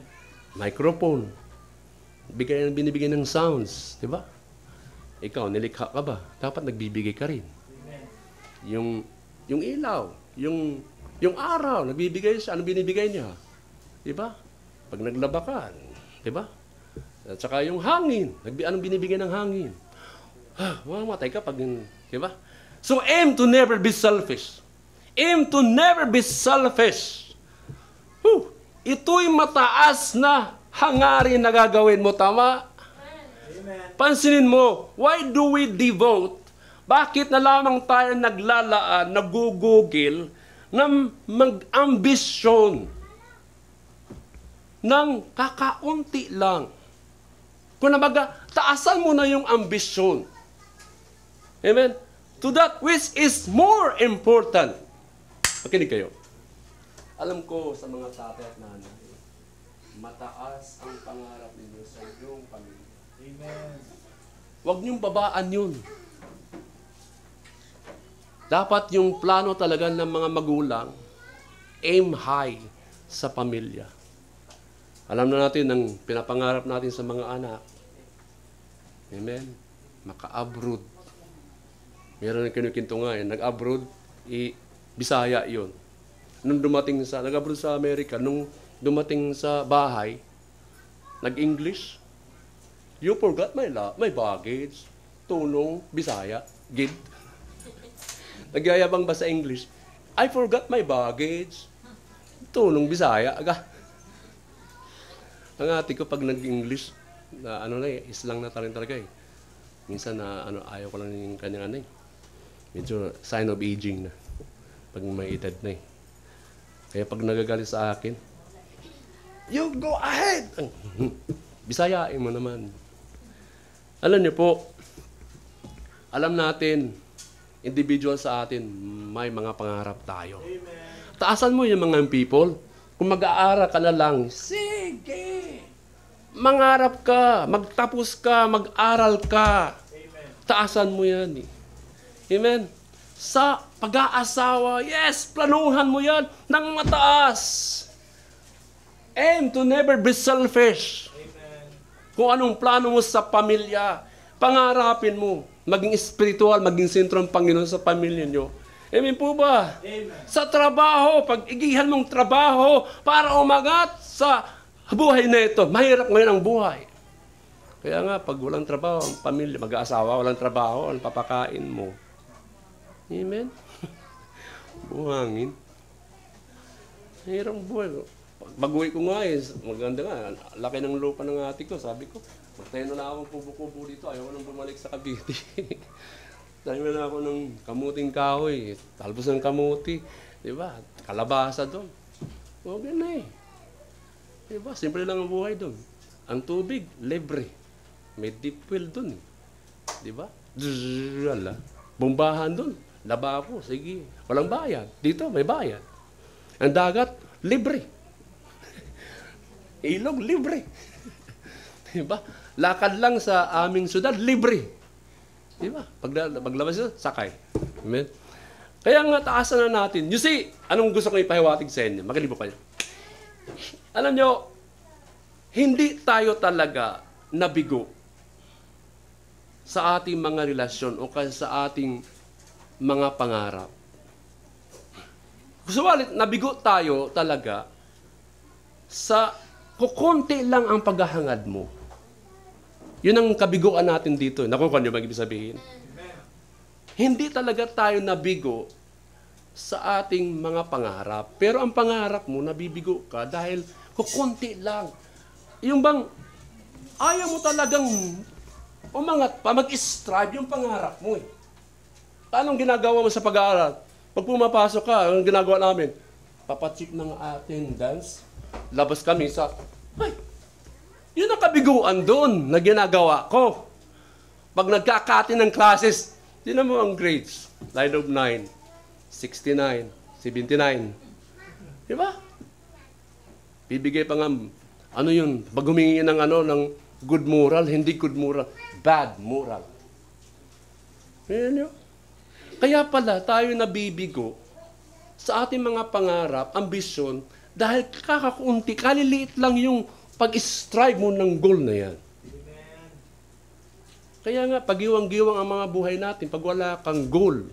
Microphone. Binibigay ng sounds. Di ba? Ikaw, nilikha ka ba? Dapat nagbibigay ka rin. Amen. Yung ilaw, yung araw, nagbibigay siya. Ano binibigay niya? Di ba? Pag naglaba ka, di ba? At saka yung hangin. Anong binibigay ng hangin? Mamatay ka pag, di ba? So aim to never be selfish. Aim to never be selfish. Ito'y mataas na hangarin na gagawin mo. Tama? Amen. Pansinin mo, why do we devote? Bakit na lamang tayo naglalaan, nagugugil, ng mag-ambisyon ng kakaunti lang? Kung nabaga, taasan mo na yung ambisyon. Amen? To that which is more important. Makinig kayo. Alam ko sa mga tatay at nanay, mataas ang pangarap ninyo sa iyong pamilya. Amen. Huwag niyong babaan yun. Dapat yung plano talaga ng mga magulang, aim high sa pamilya. Alam na natin ang pinapangarap natin sa mga anak. Amen? Maka-abroad. Meron ng kinukinto nga nag-abroad, Bisaya yun. Nag-abroad sa Amerika, nung dumating sa bahay, nag-English, you forgot my baggage, tulong, Bisaya, gid. Nagyayabang ba sa English? I forgot my baggage, tulong, Bisaya, aga. Ang ate ko pag nag-English, na islang na talaga eh. Minsan na ayaw ko lang yung kanyang medyo sign of aging na. Pag may edad na eh. Kaya pag nagagalit sa akin, you go ahead! Bisayain mo naman. Alam niyo po, alam natin, individual sa atin, may mga pangarap tayo. Amen. Taasan mo yung mga people. Kung mag-aaral ka na lang, sige! Mangarap ka, magtapos ka, mag-aral ka. Amen. Taasan mo yan. Amen? Sa pag-aasawa, yes, planuhan mo yan ng mataas. Aim to never be selfish. Amen. Kung anong plano mo sa pamilya, pangarapin mo. Maging spiritual, maging sentro ng Panginoon sa pamilya nyo. Amen po ba? Amen. Sa trabaho, pag-igihan mong trabaho para umagat sa buhay na ito. Mahirap ngayon ang buhay. Kaya nga, pag walang trabaho, ang pamilya, mag-aasawa, walang trabaho, ang papakain mo. Amen? Buhangin. Mahirap ang buhay. Pag-uwi ko nga maganda nga, laki ng lupa ng ate ko, sabi ko, magtayo na akong kubo-kubo dito, ayaw ko nang bumalik sa Cavite. Tayo na ako ng kamuting kahoy, talbos ng kamuti, di ba? Kalabasa doon. Okay na eh. Di ba? Simple lang ang buhay doon. Ang tubig, libre. May deep well doon eh. Di ba? Wala. Bombahan doon. Lababo, sige. Walang bayad. Dito, may bayad. Ang dagat, libre. Ilog, libre. Diba? Lakad lang sa aming syudad, libre. Diba? Paglabas ito, sakay. Amen? Kaya nga, taasan na natin. You see, anong gusto kong ipahiwatig sa inyo? Makinig po kayo. Alam nyo, hindi tayo talaga nabigo sa ating mga relasyon o kaya sa ating mga pangarap. Subalit, nabigo tayo talaga sa kukunti lang ang paghahangad mo. Yun ang kabiguan natin dito. Nakukuha niyo ba ibig sabihin? Amen. Hindi talaga tayo nabigo sa ating mga pangarap. Pero ang pangarap mo, nabibigo ka dahil kukunti lang. Yung bang ayaw mo talagang umangat pa, mag-strive yung pangarap mo eh. Anong ginagawa mo sa pag-aaral? Pag pumapasok ka, anong ginagawa namin? Papacheck ng attendance. Labas kami sa, ay, yun ang kabiguan doon na ginagawa ko. Pag nagkakati ng classes, tinan mo ang grades. Line of 9, 69, 79. Diba? Bibigay pa nga, ano yun, pag humingi ng ng good moral, hindi good moral, bad moral. Ayan yun. Kaya pala tayo nabibigo sa ating mga pangarap, ambisyon, dahil kakakunti, kaliliit lang yung pag-strive mo ng goal na yan. Amen. Kaya nga, pagiwang-giwang ang mga buhay natin pag wala kang goal.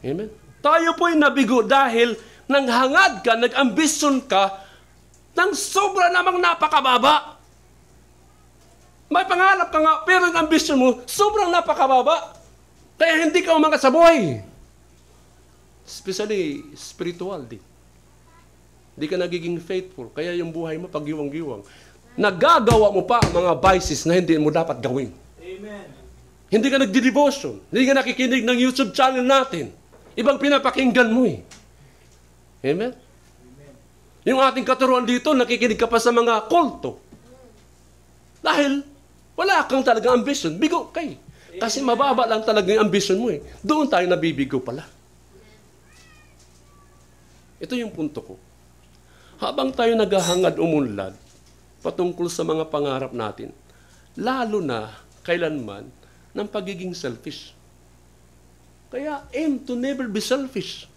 Amen? Tayo po'y nabigo dahil nanghangad ka, nag-ambisyon ka, ng sobra namang napakababa. May pangarap ka nga, pero ang ambisyon mo, sobrang napakababa. Kaya hindi ka umangat sa buhay. Especially, spiritual din. Hindi ka nagiging faithful. Kaya yung buhay mo, pagiwang-giwang. Nagagawa mo pa mga vices na hindi mo dapat gawin. Amen. Hindi ka nagdi-devotion. Hindi ka nakikinig ng YouTube channel natin. Ibang pinapakinggan mo eh. Amen? Yung ating katuruan dito, nakikinig ka pa sa mga kulto. Dahil wala kang talagang ambition. Bigo kay. Kasi mababa lang talaga yung ambition mo eh. Doon tayo nabibigo pala. Ito yung punto ko. Habang tayo naghahangad umunlad patungkol sa mga pangarap natin, lalo na kailanman ng pagiging selfish. Kaya aim to never be selfish.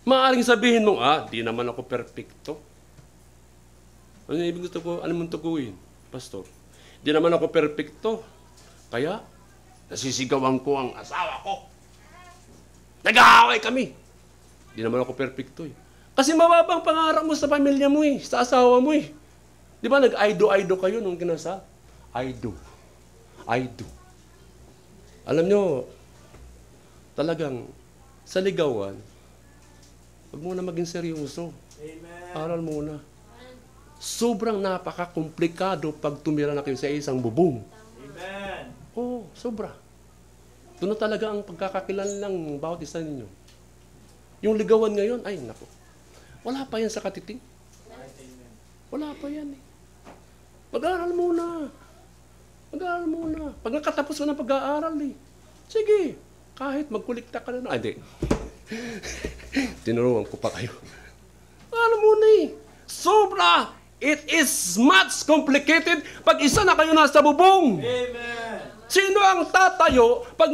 Maaring sabihin mo, di naman ako perfecto. Ano ibig gusto ko? Ano mong tukuin, Pastor? Di naman ako perfecto. Kaya, nasisigawan ko ang asawa ko. Nag-aaway kami. Di naman ako perfecto eh. Kasi mababang pangarap mo sa pamilya mo eh, sa asawa mo eh. Di ba nag-aido-aido kayo nung kinasal? I do. Alam nyo, talagang sa ligawan, huwag muna maging seryoso. Amen. Aral muna. Sobrang napaka-komplikado pag tumira na kayo sa isang bubong. Amen. Oo, sobra. Doon na talaga ang pagkakakilala ng bawat isa ninyo. Yung ligawan ngayon, ay naku, wala pa yan sa katiting. Amen. Wala pa yan eh. Mag-aaral muna. Mag-aaral muna. Pag nakatapos ka ng pag-aaral eh, sige, kahit magkulikta ka na. Ay, di. Tinuruan ko pa kayo. Alam mo na eh. Sobra. It is much complicated pag isa na kayo nasa bubong. Amen. Sino ang tatayo pag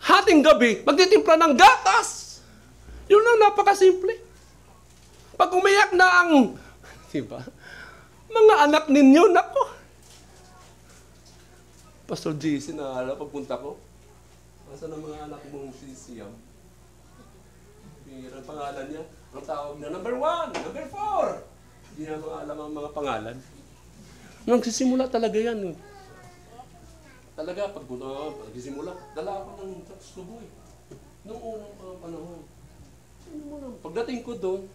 hating gabi, magtitimpla ng gatas? Yun lang, napakasimple. Pag umiyak na ang, diba? Mga anak ninyo, nako. Pastor JC, naalala pagpunta ko. Nasaan ang mga anak mong si Siam? Ang pangalan niya, ang tawag na number 1, number 4. Hindi na mga alam ang mga pangalan. Nagsisimula talaga yan. Talaga, pag nagsisimula, dala ako ng drugs to boy. Noong unang panahon. Pagdating ko doon,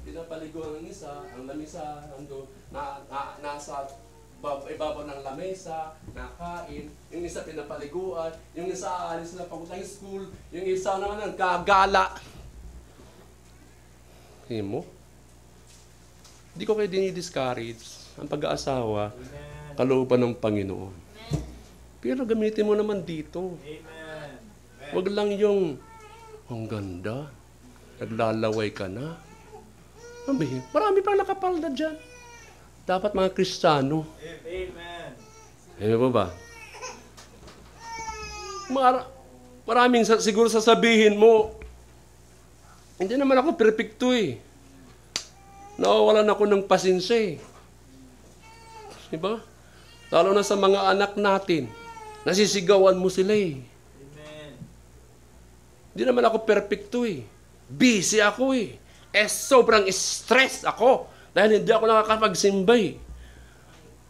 pinapaliguan ng isa, ang lamisa, nasa ibabaw ng lamesa, nakain, yung isa pinapaliguan, yung isa aalis sila papuntang school, yung isa naman nagkagala. Hindi mo? Hindi ko kayo dinidiscourage ang pag-aasawa, kalooban ng Panginoon. Pero gamitin mo naman dito. Amen. Huwag lang yung, ang ganda, naglalaway ka na. Marami pang nakapalda dyan. Dapat mga Kristiyano. Amen. Ano ba? Maraming siguro sasabihin mo, hindi naman ako perfecto eh. Nawawalan ako ng pasensya eh. Diba? Lalo na sa mga anak natin. Nasisigawan mo sila eh. Amen. Hindi naman ako perfecto eh. Busy ako eh. Sobrang stress ako. Dahil hindi ako nakakapagsimba eh.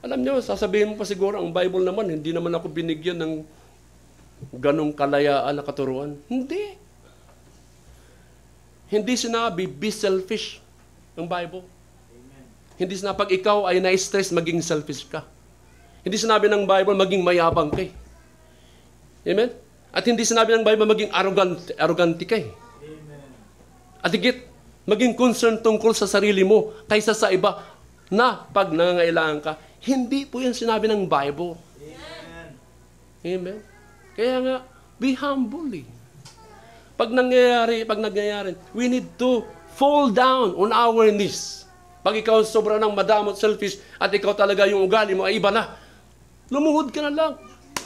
Alam nyo, sasabihin mo pa siguro, ang Bible naman, hindi naman ako binigyan ng ganong kalayaan na katuruan. Hindi. Hindi sinabi, be selfish ang Bible. Amen. Hindi sinabi, pag ikaw ay na-stress, maging selfish ka. Hindi sinabi ng Bible, maging mayabang ka. Amen? At hindi sinabi ng Bible, maging arrogant ka. Amen. At higit, maging concern tungkol sa sarili mo kaysa sa iba na pag nangangailangan ka. Hindi po yan sinabi ng Bible. Amen. Amen? Kaya nga, be humble eh. Pag nangyayari, we need to fall down on our knees. Pag ikaw sobra ng madamot, selfish, at ikaw talaga yung ugali mo ay iba na, lumuhod ka na lang.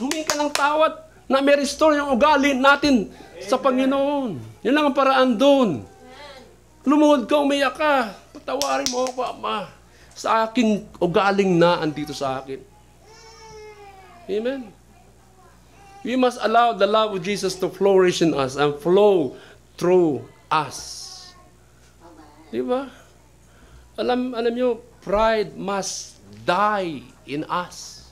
Humingi ka ng tawad na may restore yung ugali natin sa Panginoon. Yun lang ang paraan doon. Lumuhod ka, umiyak ka. Patawarin mo ako, Ama. Sa akin, ugaling na andito sa akin. Amen. We must allow the love of Jesus to flourish in us and flow through us. Diba? Alam nyo, pride must die in us.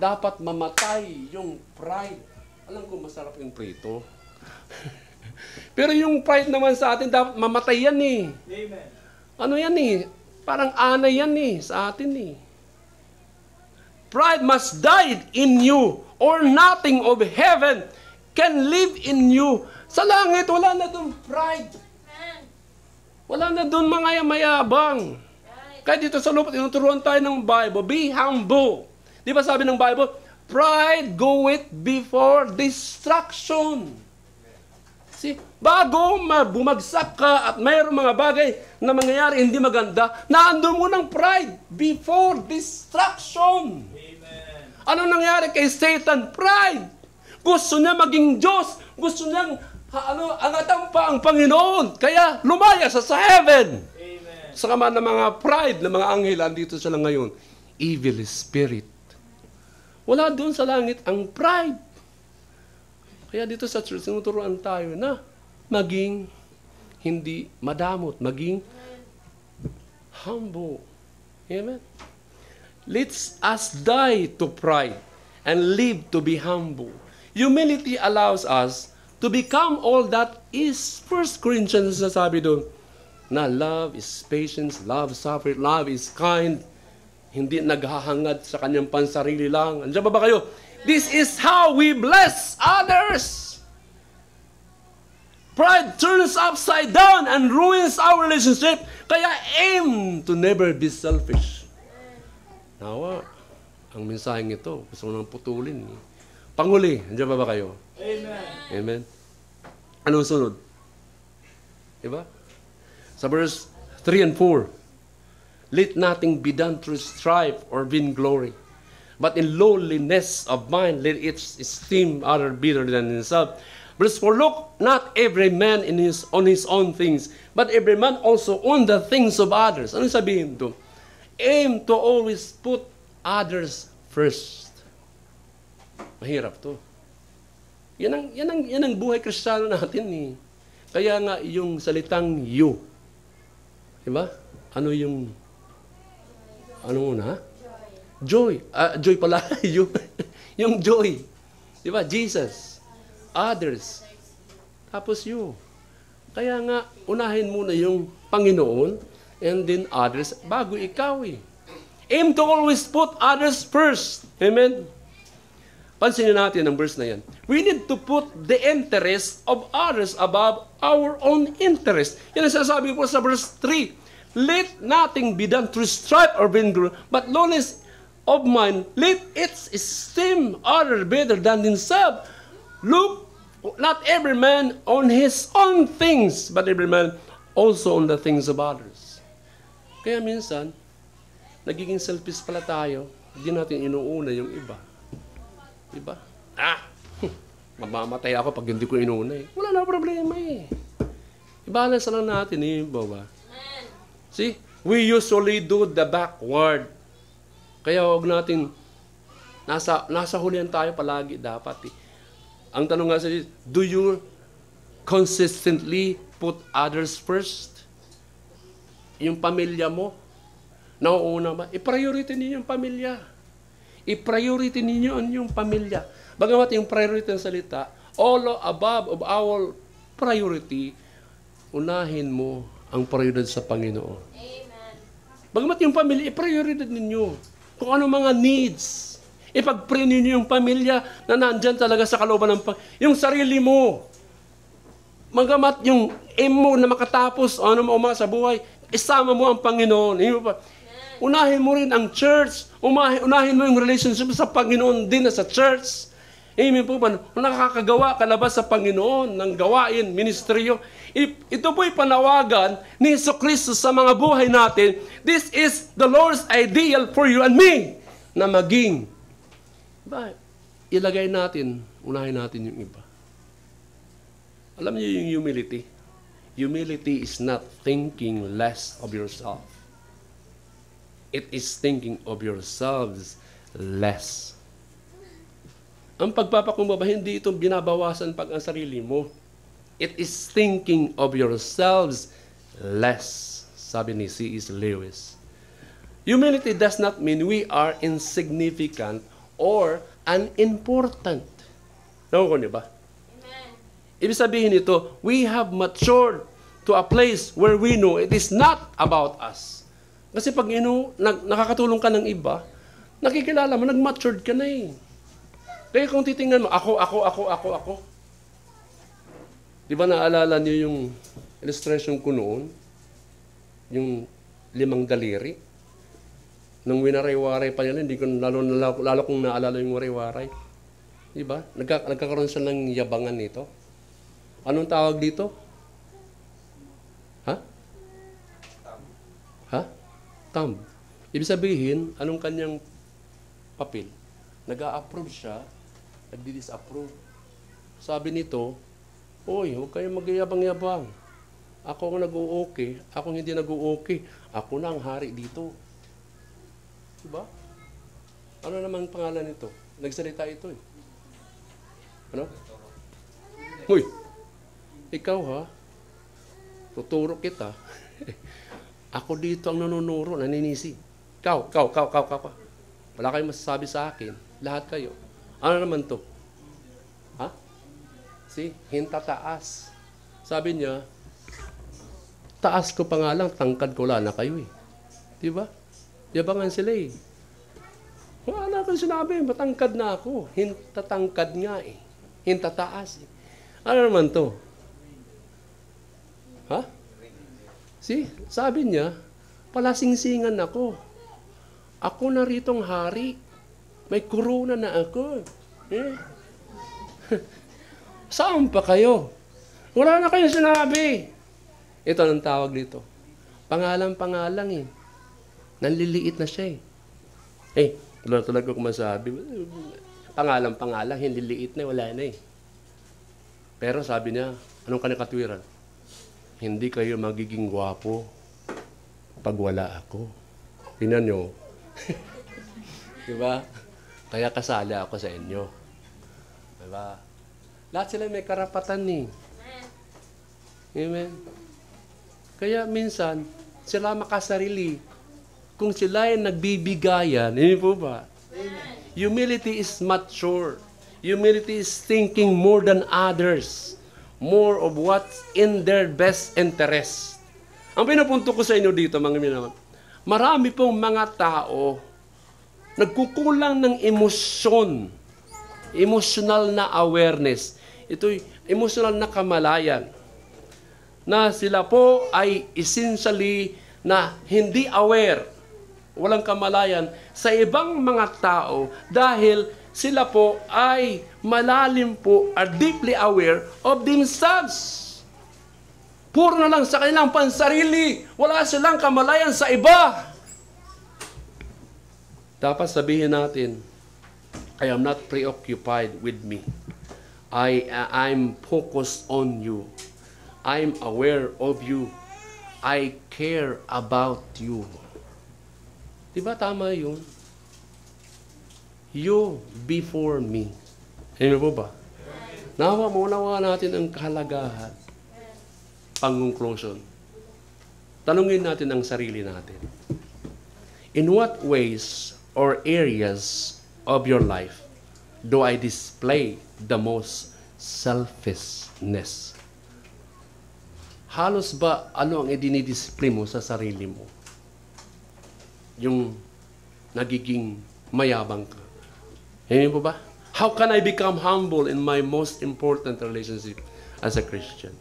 Dapat mamatay yung pride. Alam ko, masarap yung prito. Pero yung pride naman sa atin, dapat mamatay yan eh. Amen. Ano yan eh? Parang anay yan eh, sa atin eh. Pride must die in you, or nothing of heaven can live in you. Sa langit, wala na doon pride. Wala na doon mga mayabang. Kaya dito sa lupa, tinuturuan tayo ng Bible, be humble. Di ba sabi ng Bible, pride goeth before destruction. See, bago bumagsak ka at mayroong mga bagay na mangyayari hindi maganda, naandun mo ng pride before destruction. Amen. Ano nangyari kay Satan? Pride. Gusto niya maging Diyos. Gusto niyang angatan pa ang Panginoon. Kaya lumaya sa heaven. Amen. Sa kama ng mga pride ng mga anghel, andito sila ngayon. Evil spirit. Wala doon sa langit ang pride. Kaya dito sa church, tinuturuan tayo na maging hindi madamot, maging humble. Amen? Let's us die to pride and live to be humble. Humility allows us to become all that is. 1 Corinthians sasabi doon, na love is patience, love suffering, love is kind, hindi naghahangad sa kanyang pansarili lang. Andiyan ba kayo? This is how we bless others. Pride turns upside down and ruins our relationship. Kaya aim to never be selfish. Nawa, ang mensaheng ito, gusto ko nang putulin. Panghuli, nandiyan ba kayo? Amen. Amen. Anong sunod? Diba? Sa verse 3 and 4, let nothing be done through strife or vainglory, but in lowliness of mind, let each esteem other better than himself. Verse 4, look not every man on his own things, but every man also on the things of others. Ano sabihin ito? Aim to always put others first. Mahirap to. Yan ang buhay Kristiyano natin eh. Kaya nga yung salitang you. Diba? Ano una? Joy. Joy pala. You. Yung joy. Diba? Jesus. Others. Tapos you. Kaya nga, unahin muna yung Panginoon and then others bago ikaw eh. Aim to always put others first. Amen? Pansinin natin ang verse na yan. We need to put the interest of others above our own interest. Yan ang sinasabi ko sa verse 3. Let nothing be done through strife or vainglory, but lowliness of mind, let it esteem other better than himself. Look, not every man on his own things, but every man also on the things of others. Kaya minsan, nagiging selfish pala tayo, hindi natin inuuna yung iba. Diba? Mamamatay ako pag hindi ko inuna eh. Wala na problema eh. I-balance lang natin eh, ba? See? We usually do the backward. Kaya huwag natin, nasa hulihan tayo palagi dapat eh. Ang tanong nga sa do you consistently put others first? Yung pamilya mo, nauuna ba? I-priority ninyo yung pamilya. I-priority ninyo ang inyong pamilya. Bagamat yung priority ng salita, all above of our priority, unahin mo ang prioridad sa Panginoon. Amen. Bagamat yung pamilya, i-priority ninyo. Kung ano mga needs. Ipag-pray ninyo yung pamilya na nandyan talaga sa kalooban ng yung sarili mo. Bagamat yung aim mo na makatapos, ano mo sa buhay, isama mo ang Panginoon. Unahin mo rin ang church. Unahin mo yung relationship sa Panginoon din na sa church. Amen po ba? Kung nakakagawa ka na ba sa Panginoon ng gawain, ministeryo, ito po'y panawagan ni Jesucristo sa mga buhay natin. This is the Lord's ideal for you and me na maging. Diba? Ilagay natin, unahin natin yung iba. Alam niyo yung humility? Humility is not thinking less of yourself. It is thinking of yourselves less. Ang pagpapakumbaba, hindi ito binabawasan pag ang sarili mo. It is thinking of yourselves less. Sabi ni C.S. Lewis. Humility does not mean we are insignificant or unimportant. Naku ko niyo ba? Amen. Ibig sabihin nito, we have matured to a place where we know it is not about us. Kasi pag nakakatulong ka ng iba, nakikilala mo, nag-matured ka na eh. Kaya kung titingnan mo, ako. Di ba naalala niyo yung illustration ko noon? Yung 5 daliri? Nung winaray-waray pa yan, hindi ko lalo kong naalala yung waray-waray. Di ba? Nagkakaroon siya ng yabangan nito. Anong tawag dito? Ha? Thumb. Ibig sabihin, anong kanyang papel? Nag-a-approve siya, nagdi-disapprove. Sabi nito, oy, huwag kayong magyabang-yabang. Ako ang nag-o-okay, ako hindi nag-o-okay. Ako na ang hari dito. Diba? Ano naman pangalan nito? Nagsalita ito eh. Ano? Uy, ikaw ha? Tuturo kita. Ako dito ang nanunuro, naninisi. Kau. Wala kayong masasabi sa akin. Lahat kayo. Ano naman to? Ha? See? Hintataas. Sabi niya, taas ko pa nga lang, tangkad ko lang na kayo eh. Diba? Yabangan sila eh. Wala kang sinabi, matangkad na ako. Hintatangkad nga eh. Hintataas eh. Ano naman to? Ha? See, sabi niya, palasingsingan ako. Ako na ritong hari. May corona na ako. Eh? Saan pa kayo? Wala na kayong sinabi. Ito ang tawag dito. Pangalang-pangalang eh. Nanliliit na siya eh. Eh, talaga ko masabi. Pangalang-pangalang, hindi liit na, wala na eh. Pero sabi niya, anong kanikatwiran? Hindi kayo magiging gwapo pag wala ako. Tingnan nyo. Diba? Kaya kasali ako sa inyo. Diba? Lahat sila may karapatan eh. Amen. Kaya minsan, sila makasarili. Kung sila ay nagbibigayan, hindi po ba? Humility is mature. Humility is thinking more than others. More of what's in their best interest. Ang pinupunto ko sa inyo dito, mga minamahal, marami pong mga tao nagkukulang ng emosyon. Emotional na awareness. Ito'y emotional na kamalayan. Na sila po ay essentially na hindi aware, walang kamalayan sa ibang mga tao dahil sila po ay malalim po, are deeply aware of themselves. Puro na lang sa kanilang pansarili. Wala silang kamalayan sa iba. Dapat sabihin natin, I am not preoccupied with me. I'm focused on you. I'm aware of you. I care about you. Diba tama yun? You before me. Ano po ba? Nawa natin ang kahalagahan. Pang-conclusion. Tanungin natin ang sarili natin. In what ways or areas of your life do I display the most selfishness? Halos ba ano ang idinidisplay mo sa sarili mo? Yung nagiging mayabang ka. Hindi po ba? How can I become humble in my most important relationship as a Christian?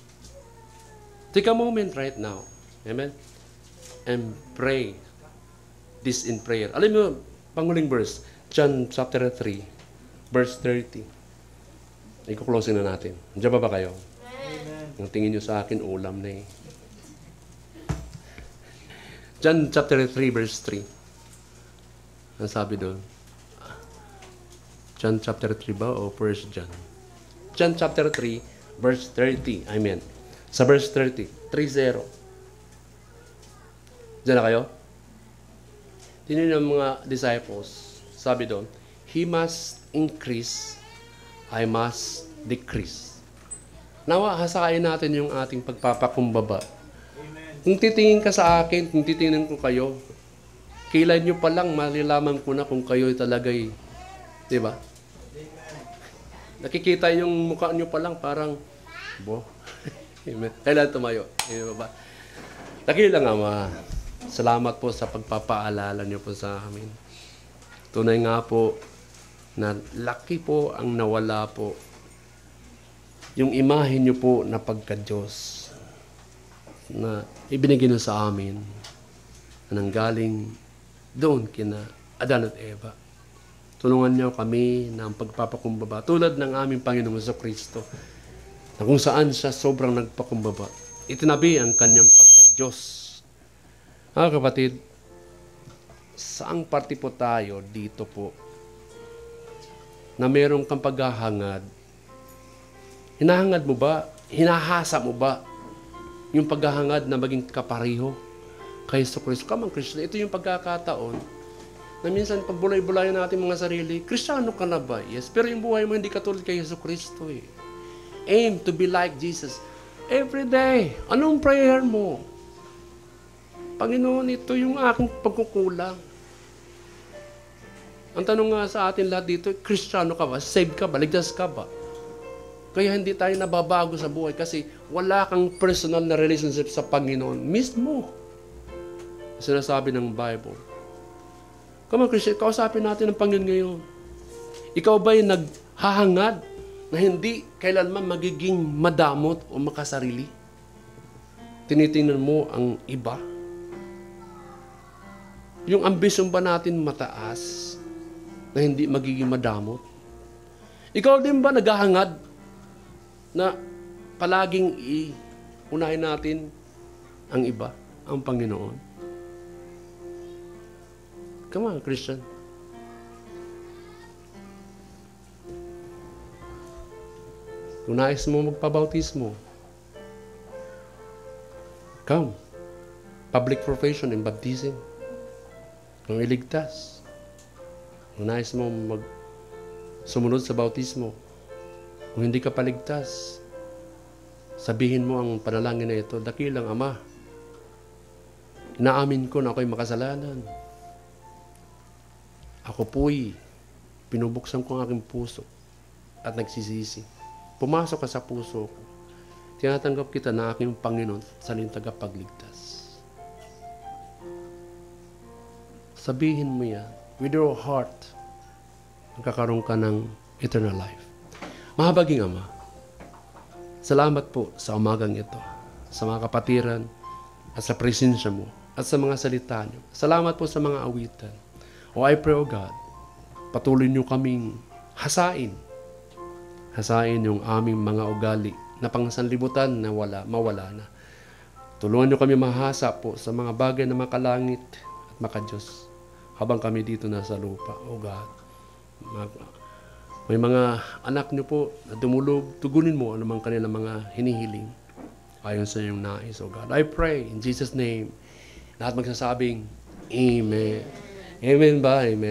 Take a moment right now. Amen? And pray this in prayer. Alam mo, panguling verse, John chapter 3, verse 30. Iko-closing na natin. Diyan ba kayo? Ang tingin nyo sa akin, ulam na eh. John chapter 3, verse 3. Ang sabi doon? John chapter 3 ba o 1 John? John chapter 3, verse 30. Amen. Sa verse 30. 3-0. Diyan na kayo? Tingnan ng mga disciples. Sabi doon, He must increase, I must decrease. Nawa, hasain natin yung ating pagpapakumbaba. Amen. Kung titingin ka sa akin, kung titingin ko kayo, kailan nyo pa lang malalaman ko na kung kayo talaga'y, di ba? Nakikita yung mukha nyo pa lang parang, kailan tumayo? Ba? Dakilang Ama, salamat po sa pagpapaalala nyo po sa amin. Tunay nga po na laki po ang nawala po. Yung imahe nyo po na pagka-Diyos na ibinigay nyo sa amin na nanggaling doon kina Adan at Eva. Tulungan niyo kami ng pagpapakumbaba tulad ng aming Panginoong Jesucristo na kung saan siya sobrang nagpakumbaba. Itinabi ang kanyang pagka-Diyos. Mga kapatid, saang parte po tayo dito po na merong kang paghahangad? Hinahangad mo ba? Hinahasa mo ba yung paghahangad na maging kapariho kay Jesucristo? Come on, Kristo. Ito yung pagkakataon na minsan pagbulay-bulayan natin mga sarili, Kristiyano ka na ba? Yes. Pero yung buhay mo hindi katulad kay Jesucristo eh. Aim to be like Jesus. Every day. Anong prayer mo? Panginoon, ito yung aking pagkukulang. Ang tanong nga sa atin lahat dito, Kristiyano ka ba? Saved ka ba? Ligtas ka ba? Kaya hindi tayo nababago sa buhay kasi wala kang personal na relationship sa Panginoon mismo. Sinasabi ng Bible. Come on, Christian, kausapin natin ang Panginoon ngayon. Ikaw ba'y naghahangad na hindi kailanman magiging madamot o makasarili? tinitingnan mo ang iba? Yung ambisyon ba natin mataas na hindi magiging madamot? Ikaw din ba naghahangad na palaging unahin natin ang iba, ang Panginoon? Come on, Christian. Kung nais mo magpabautismo, come. Public profession and baptism. Kung iligtas. Kung nais mo sumunod sa bautismo, kung hindi ka paligtas, sabihin mo ang panalangin na ito, dakilang Ama, inaamin ko na ako'y makasalanan. Ako po'y pinubuksan ko ang aking puso at nagsisisi. Pumasok ka sa puso ko. Tinatanggap kita na aking Panginoon sa tagapagligtas. Sabihin mo yan with your heart. Magkakaroon ka ng eternal life. Mahabaging Ama, salamat po sa umagang ito, sa mga kapatiran at sa presensya mo at sa mga salita niyo. Salamat po sa mga awitan. I pray, O God, patuloy niyo kaming hasain yung aming mga ugali na pangsanlibutan na mawala na. Tulungan niyo kami mahasa po sa mga bagay na makalangit at makadiyos habang kami dito nasa lupa, O God. May mga anak niyo po na dumulog, tugunin mo anumang kanilang mga hinihiling ayon sa iyong nais, O God. I pray in Jesus' name. Lahat magsasabing, Amen. Amen ba? Amen.